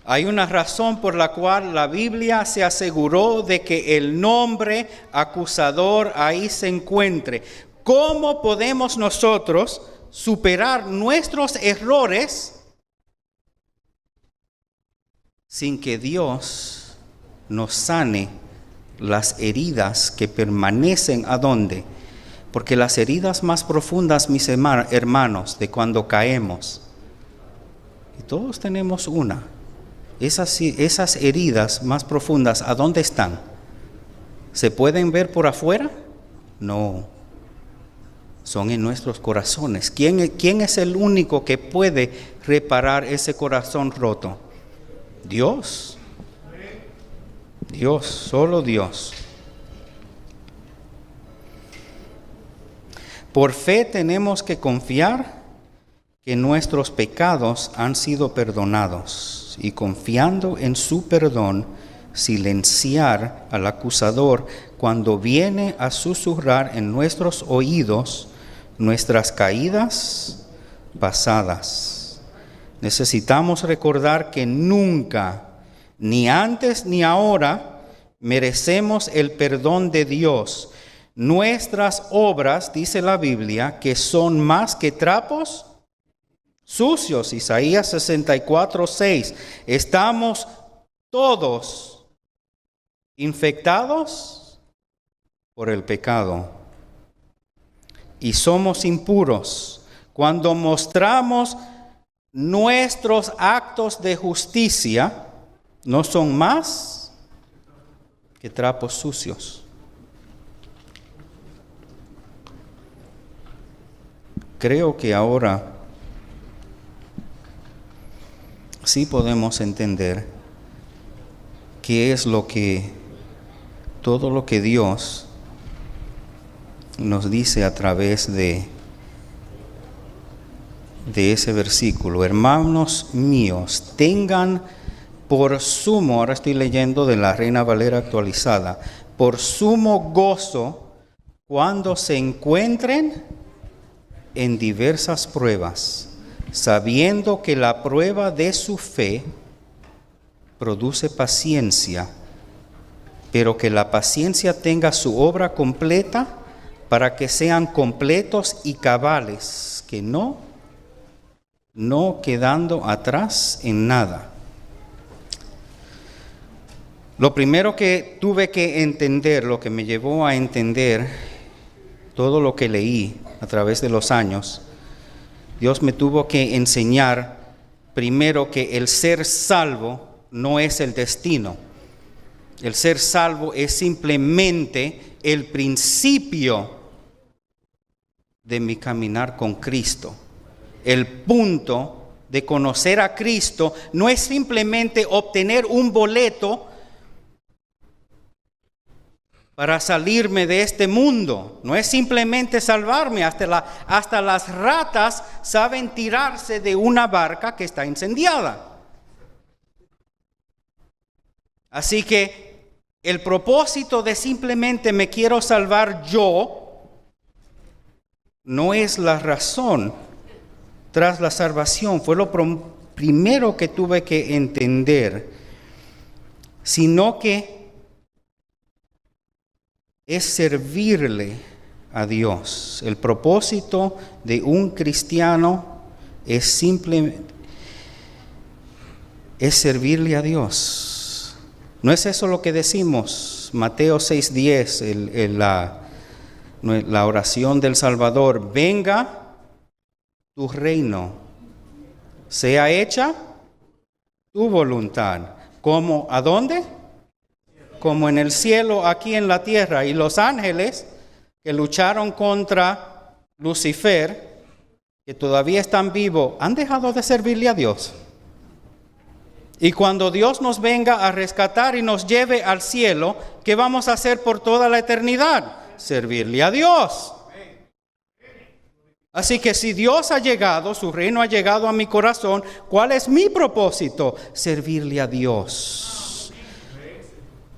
hay una razón por la cual la Biblia se aseguró de que el nombre acusador ahí se encuentre. ¿Cómo podemos nosotros superar nuestros errores sin que Dios nos sane las heridas que permanecen? ¿A dónde? Porque las heridas más profundas, mis hermanos, de cuando caemos, y todos tenemos una, esas heridas más profundas, ¿a dónde están? ¿Se pueden ver por afuera? No, son en nuestros corazones. ¿Quién es el único que puede reparar ese corazón roto? Dios. Dios, solo Dios. Por fe tenemos que confiar que nuestros pecados han sido perdonados, y confiando en su perdón, silenciar al acusador cuando viene a susurrar en nuestros oídos nuestras caídas pasadas. Necesitamos recordar que nunca ni antes ni ahora merecemos el perdón de Dios. Nuestras obras, dice la Biblia, que son más que trapos sucios. Isaías 64:6. Estamos todos infectados por el pecado y somos impuros cuando mostramos nuestros actos de justicia. No son más que trapos sucios. Creo que ahora sí podemos entender qué es todo lo que Dios nos dice a través de ese versículo. Hermanos míos, tengan por sumo, ahora estoy leyendo de la Reina Valera actualizada, por sumo gozo cuando se encuentren en diversas pruebas, sabiendo que la prueba de su fe produce paciencia, pero que la paciencia tenga su obra completa para que sean completos y cabales, que no quedando atrás en nada. Lo primero que tuve que entender, lo que me llevó a entender todo lo que leí a través de los años, Dios me tuvo que enseñar primero que el ser salvo no es el destino. El ser salvo es simplemente el principio de mi caminar con Cristo. El punto de conocer a Cristo no es simplemente obtener un boleto para salirme de este mundo. No es simplemente salvarme. Hasta las ratas saben tirarse de una barca que está incendiada. Así que el propósito de simplemente me quiero salvar yo no es la razón tras la salvación. Fue lo primero que tuve que entender, sino que es servirle a Dios. El propósito de un cristiano es servirle a Dios. ¿No es eso lo que decimos? Mateo 6:10, la oración del Salvador. Venga tu reino, sea hecha tu voluntad. ¿Cómo? ¿A dónde? Como en el cielo, aquí en la tierra. Y los ángeles que lucharon contra Lucifer, que todavía están vivos, ¿han dejado de servirle a Dios? Y cuando Dios nos venga a rescatar y nos lleve al cielo, ¿qué vamos a hacer por toda la eternidad? Servirle a Dios. Así que si Dios ha llegado, su reino ha llegado a mi corazón, ¿cuál es mi propósito? Servirle a Dios.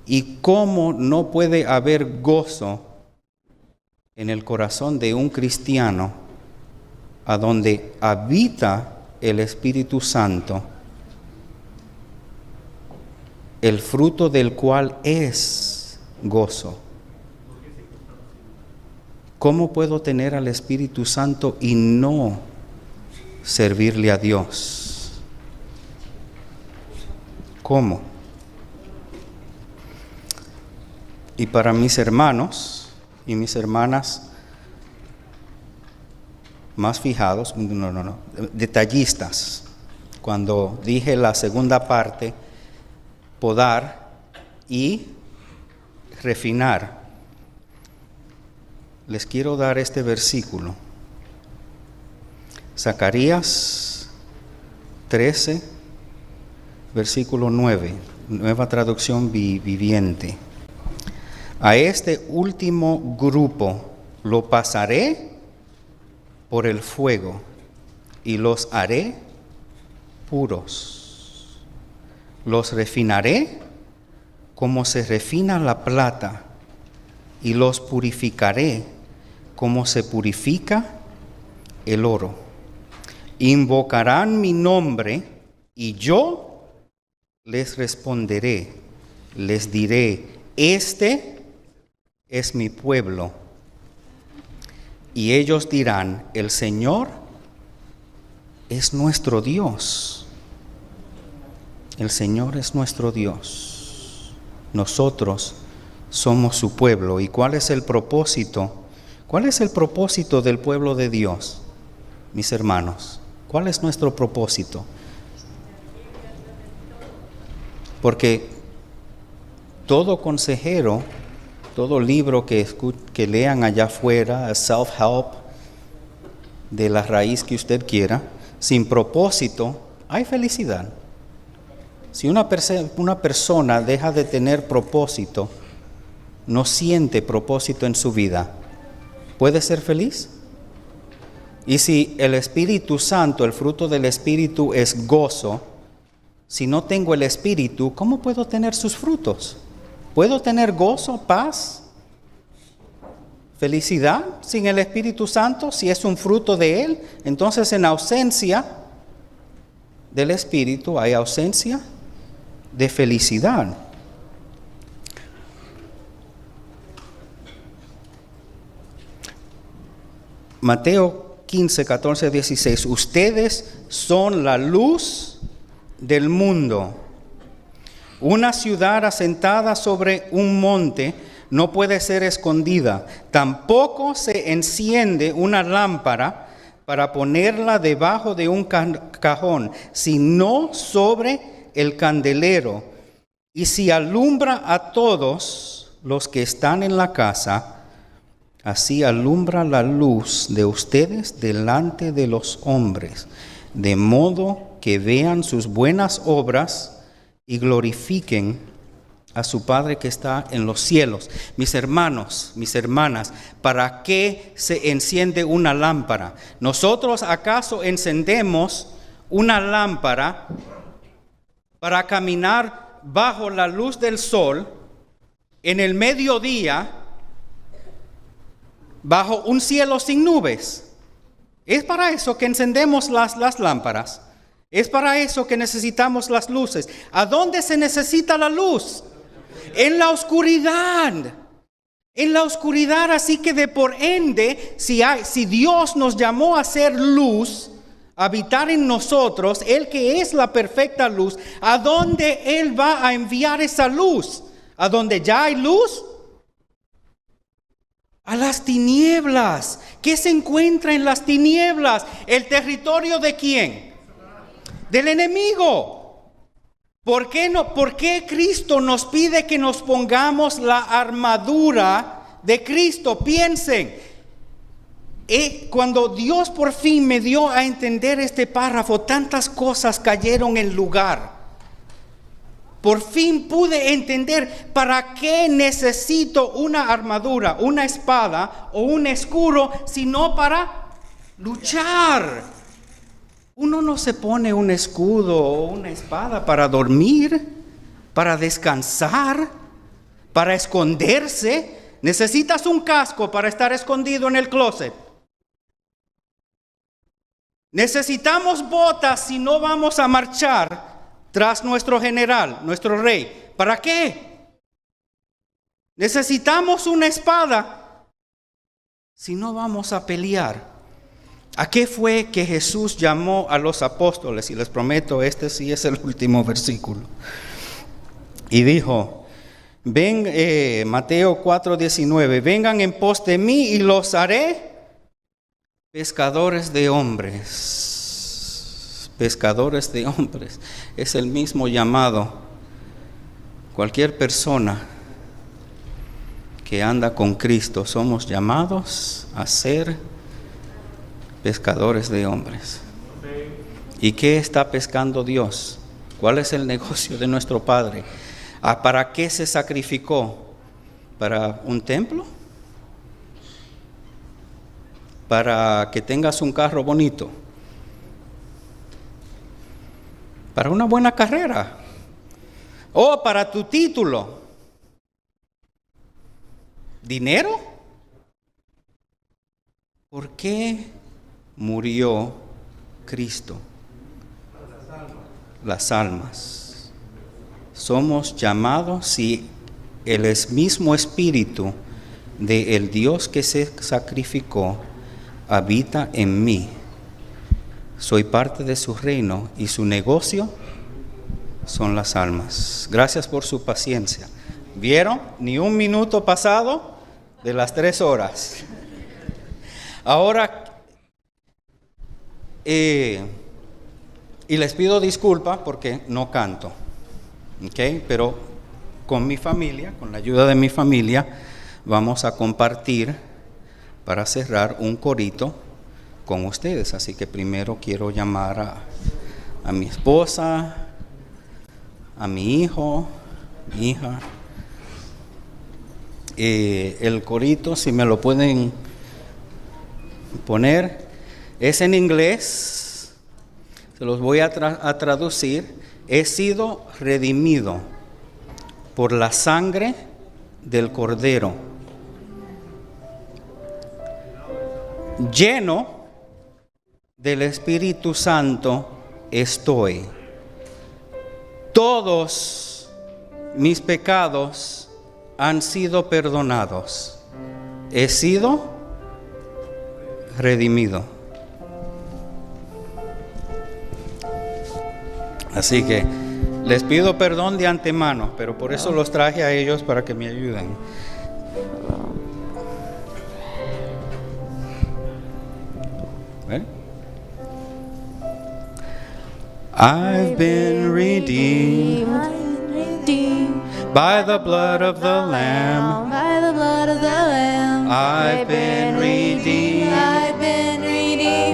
¿Y cómo no puede haber gozo en el corazón de un cristiano a donde habita el Espíritu Santo, el fruto del cual es gozo? ¿Cómo puedo tener al Espíritu Santo y no servirle a Dios? ¿Cómo? Y para mis hermanos y mis hermanas más fijados, detallistas, cuando dije la segunda parte, podar y refinar, les quiero dar este versículo. Zacarías 13, versículo 9, Nueva Traducción Viviente. A este último grupo lo pasaré por el fuego y los haré puros. Los refinaré como se refina la plata y los purificaré como se purifica el oro. Invocarán mi nombre y yo les responderé, les diré, este es mi pueblo. Y ellos dirán, el Señor es nuestro Dios. El Señor es nuestro Dios. Nosotros somos su pueblo. ¿Y cuál es el propósito? ¿Cuál es el propósito del pueblo de Dios, mis hermanos? ¿Cuál es nuestro propósito? Porque todo consejero, todo libro que lean allá afuera, self-help, de la raíz que usted quiera, sin propósito, hay felicidad. Si una persona deja de tener propósito, no siente propósito en su vida, ¿puede ser feliz? Y si el Espíritu Santo, el fruto del Espíritu es gozo, si no tengo el Espíritu, ¿cómo puedo tener sus frutos? ¿Puedo tener gozo, paz, felicidad sin el Espíritu Santo? Si es un fruto de Él, entonces en ausencia del Espíritu hay ausencia de felicidad. Mateo 15, 14, 16. Ustedes son la luz del mundo. Una ciudad asentada sobre un monte no puede ser escondida. Tampoco se enciende una lámpara para ponerla debajo de un cajón, sino sobre el candelero. Y si alumbra a todos los que están en la casa, así alumbra la luz de ustedes delante de los hombres, de modo que vean sus buenas obras y glorifiquen a su Padre que está en los cielos. Mis hermanos, mis hermanas, ¿para qué se enciende una lámpara? ¿Nosotros acaso encendemos una lámpara para caminar bajo la luz del sol en el mediodía, bajo un cielo sin nubes? Es para eso que encendemos las lámparas. Es para eso que necesitamos las luces. ¿A dónde se necesita la luz? En la oscuridad. En la oscuridad, así que de por ende, si Dios nos llamó a ser luz, a habitar en nosotros, Él que es la perfecta luz, ¿a dónde Él va a enviar esa luz? ¿A donde ya hay luz? A las tinieblas. ¿Qué se encuentra en las tinieblas? ¿El territorio de quién? Del enemigo. ¿Por qué no? ¿Por qué Cristo nos pide que nos pongamos la armadura de Cristo? Piensen. Cuando Dios por fin me dio a entender este párrafo, tantas cosas cayeron en lugar. Por fin pude entender para qué necesito una armadura, una espada o un escudo, sino para luchar. Uno no se pone un escudo o una espada para dormir, para descansar, para esconderse. Necesitas un casco para estar escondido en el closet. Necesitamos botas si no vamos a marchar tras nuestro general, nuestro rey. ¿Para qué? Necesitamos una espada si no vamos a pelear. ¿A qué fue que Jesús llamó a los apóstoles? Y les prometo, este sí es el último versículo. Y dijo, Mateo 4:19, vengan en pos de mí y los haré pescadores de hombres. Pescadores de hombres. Es el mismo llamado. Cualquier persona que anda con Cristo, somos llamados a ser pescadores de hombres. ¿Y qué está pescando Dios? ¿Cuál es el negocio de nuestro Padre? ¿Para qué se sacrificó? ¿Para un templo? ¿Para que tengas un carro bonito? ¿Para una buena carrera? ¿O para tu título? ¿Dinero? ¿Por qué murió Cristo? Las almas. somos llamados, si el mismo Espíritu del Dios que se sacrificó habita en mí, soy parte de su reino y su negocio son las almas. Gracias por su paciencia. ¿Vieron? Ni un minuto pasado de las 3 horas. Ahora, y les pido disculpas porque no canto, ¿ok? Pero con mi familia, con la ayuda de mi familia, vamos a compartir para cerrar un corito con ustedes. Así que primero quiero llamar a mi esposa, a mi hijo, mi hija. El corito, si me lo pueden poner, es en inglés, se los voy a traducir. He sido redimido por la sangre del Cordero, lleno del Espíritu Santo estoy. Todos mis pecados han sido perdonados. He sido redimido. Así que les pido perdón de antemano, pero por eso los traje a ellos para que me ayuden. I've been redeemed by the blood of the Lamb. By the blood of the Lamb. I've been redeemed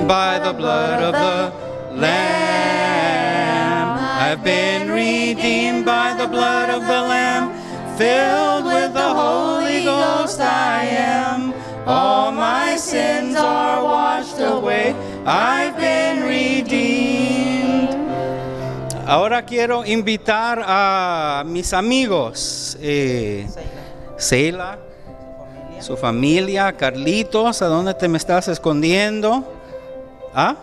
by the blood of the Lamb. I've been redeemed by the blood of the Lamb. Filled with the Holy Ghost I am. All my sins are washed away. I've been redeemed. Ahora quiero invitar a mis amigos, Seila, su familia, Carlitos, ¿a dónde te me estás escondiendo? ¿Ah?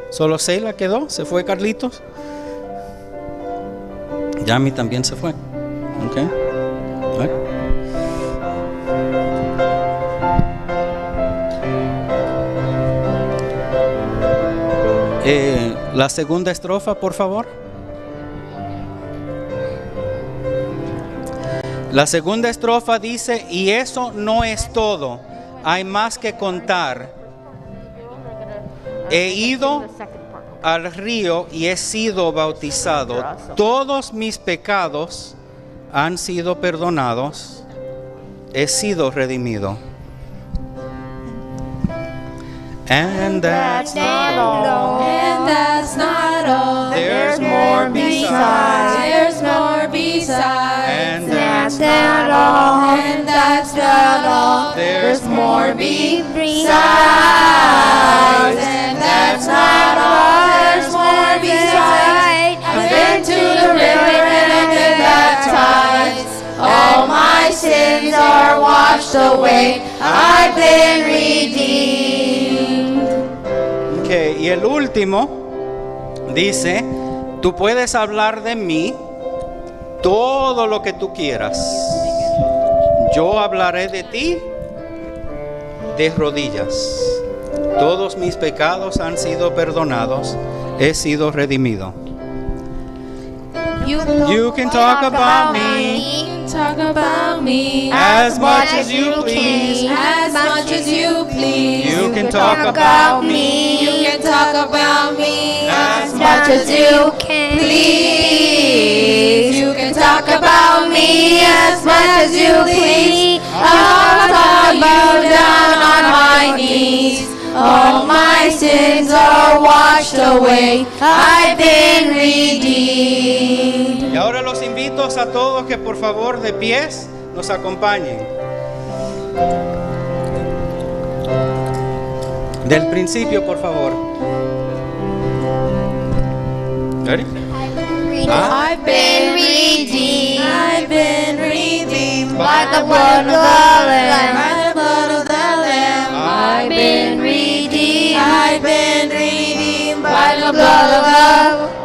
¿Solo Seila quedó? ¿Se fue Carlitos? Yami también se fue. Okay. La segunda estrofa, por favor. La segunda estrofa dice: y eso no es todo, hay más que contar. He ido al río y he sido bautizado. Todos mis pecados han sido perdonados. He sido redimido. And that's not all. And that's not all. There's more besides. There's more besides. And that's not all. And that's not all. There's more besides. And that's not all. There's more besides. I've been to the river and I've been baptized. All my sins are washed away. I've been redeemed. Okay, y el último dice: tú puedes hablar de mí todo lo que tú quieras. Yo hablaré de ti de rodillas. Todos mis pecados han sido perdonados. He sido redimido. You can talk about me. Talk about me as much as you please. As much as you please. You can talk about me. You can talk about me as much as you please. You can talk about me as much as you please. I'll talk about down on my knees. All my sins are washed away. I've been redeemed. Y ahora los invito a todos que por favor de pies nos acompañen. Del principio, por favor. ¿Ready? I've been redeemed. I've been redeemed by the blood of the Lamb. By the blood of the Lamb. I've been redeemed. I've been redeemed by the blood of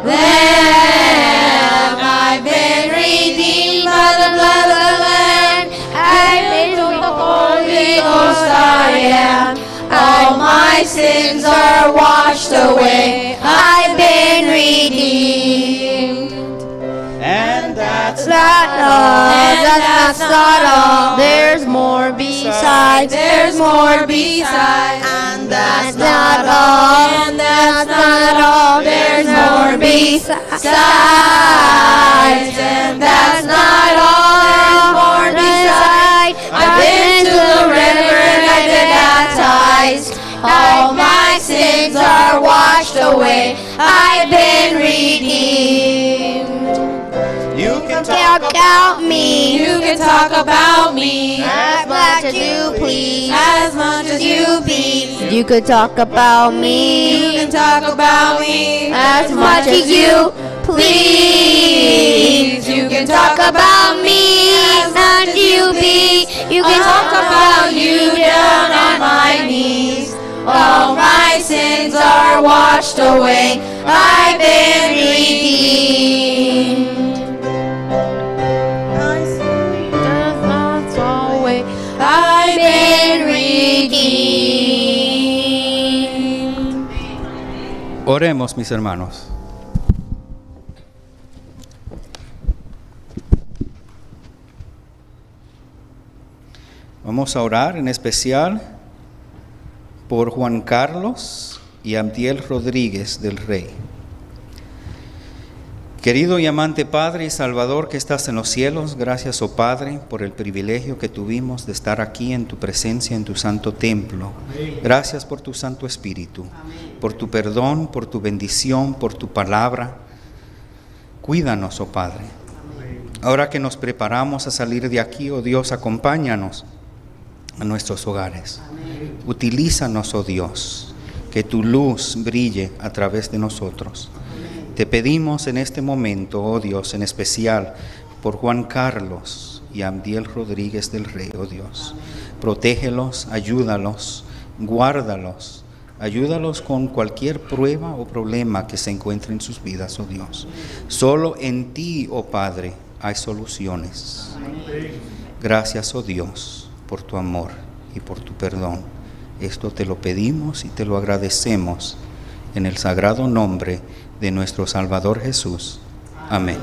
the Lamb. my sins are washed away. I've been redeemed. And that's That's not all. There's more besides. There's more besides. And that's not all. And that's not all. There's more besides. And that's not all. There's more besides. I've been to the river and I've been baptized. All my sins are washed away. I've been redeemed. you can Talk about me. You can talk about me As much as you please. as much as you please. You could talk about You me can talk about me as much as you please. You can Talk about me as much as you please. You can talk about you down on my knees. All my sins are washed away. I've been redeemed. I've been redeemed. Oremos, mis hermanos. Vamos a orar en especial por Juan Carlos y Abdiel Rodríguez del Rey. Querido y amante Padre y Salvador que estás en los cielos, gracias, oh Padre, por el privilegio que tuvimos de estar aquí en tu presencia, en tu santo templo. Gracias por tu Santo Espíritu, por tu perdón, por tu bendición, por tu palabra. Cuídanos, oh Padre. Ahora que nos preparamos a salir de aquí, oh Dios, acompáñanos a nuestros hogares. Utilízanos, oh Dios, que tu luz brille a través de nosotros. Te pedimos en este momento, oh Dios, en especial por Juan Carlos y Abdiel Rodríguez del Rey, oh Dios. Protégelos, ayúdalos, guárdalos, ayúdalos con cualquier prueba o problema que se encuentre en sus vidas, oh Dios. Solo en ti, oh Padre, hay soluciones. Gracias, oh Dios, por tu amor y por tu perdón. Esto te lo pedimos y te lo agradecemos en el sagrado nombre de nuestro Salvador Jesús. Amén.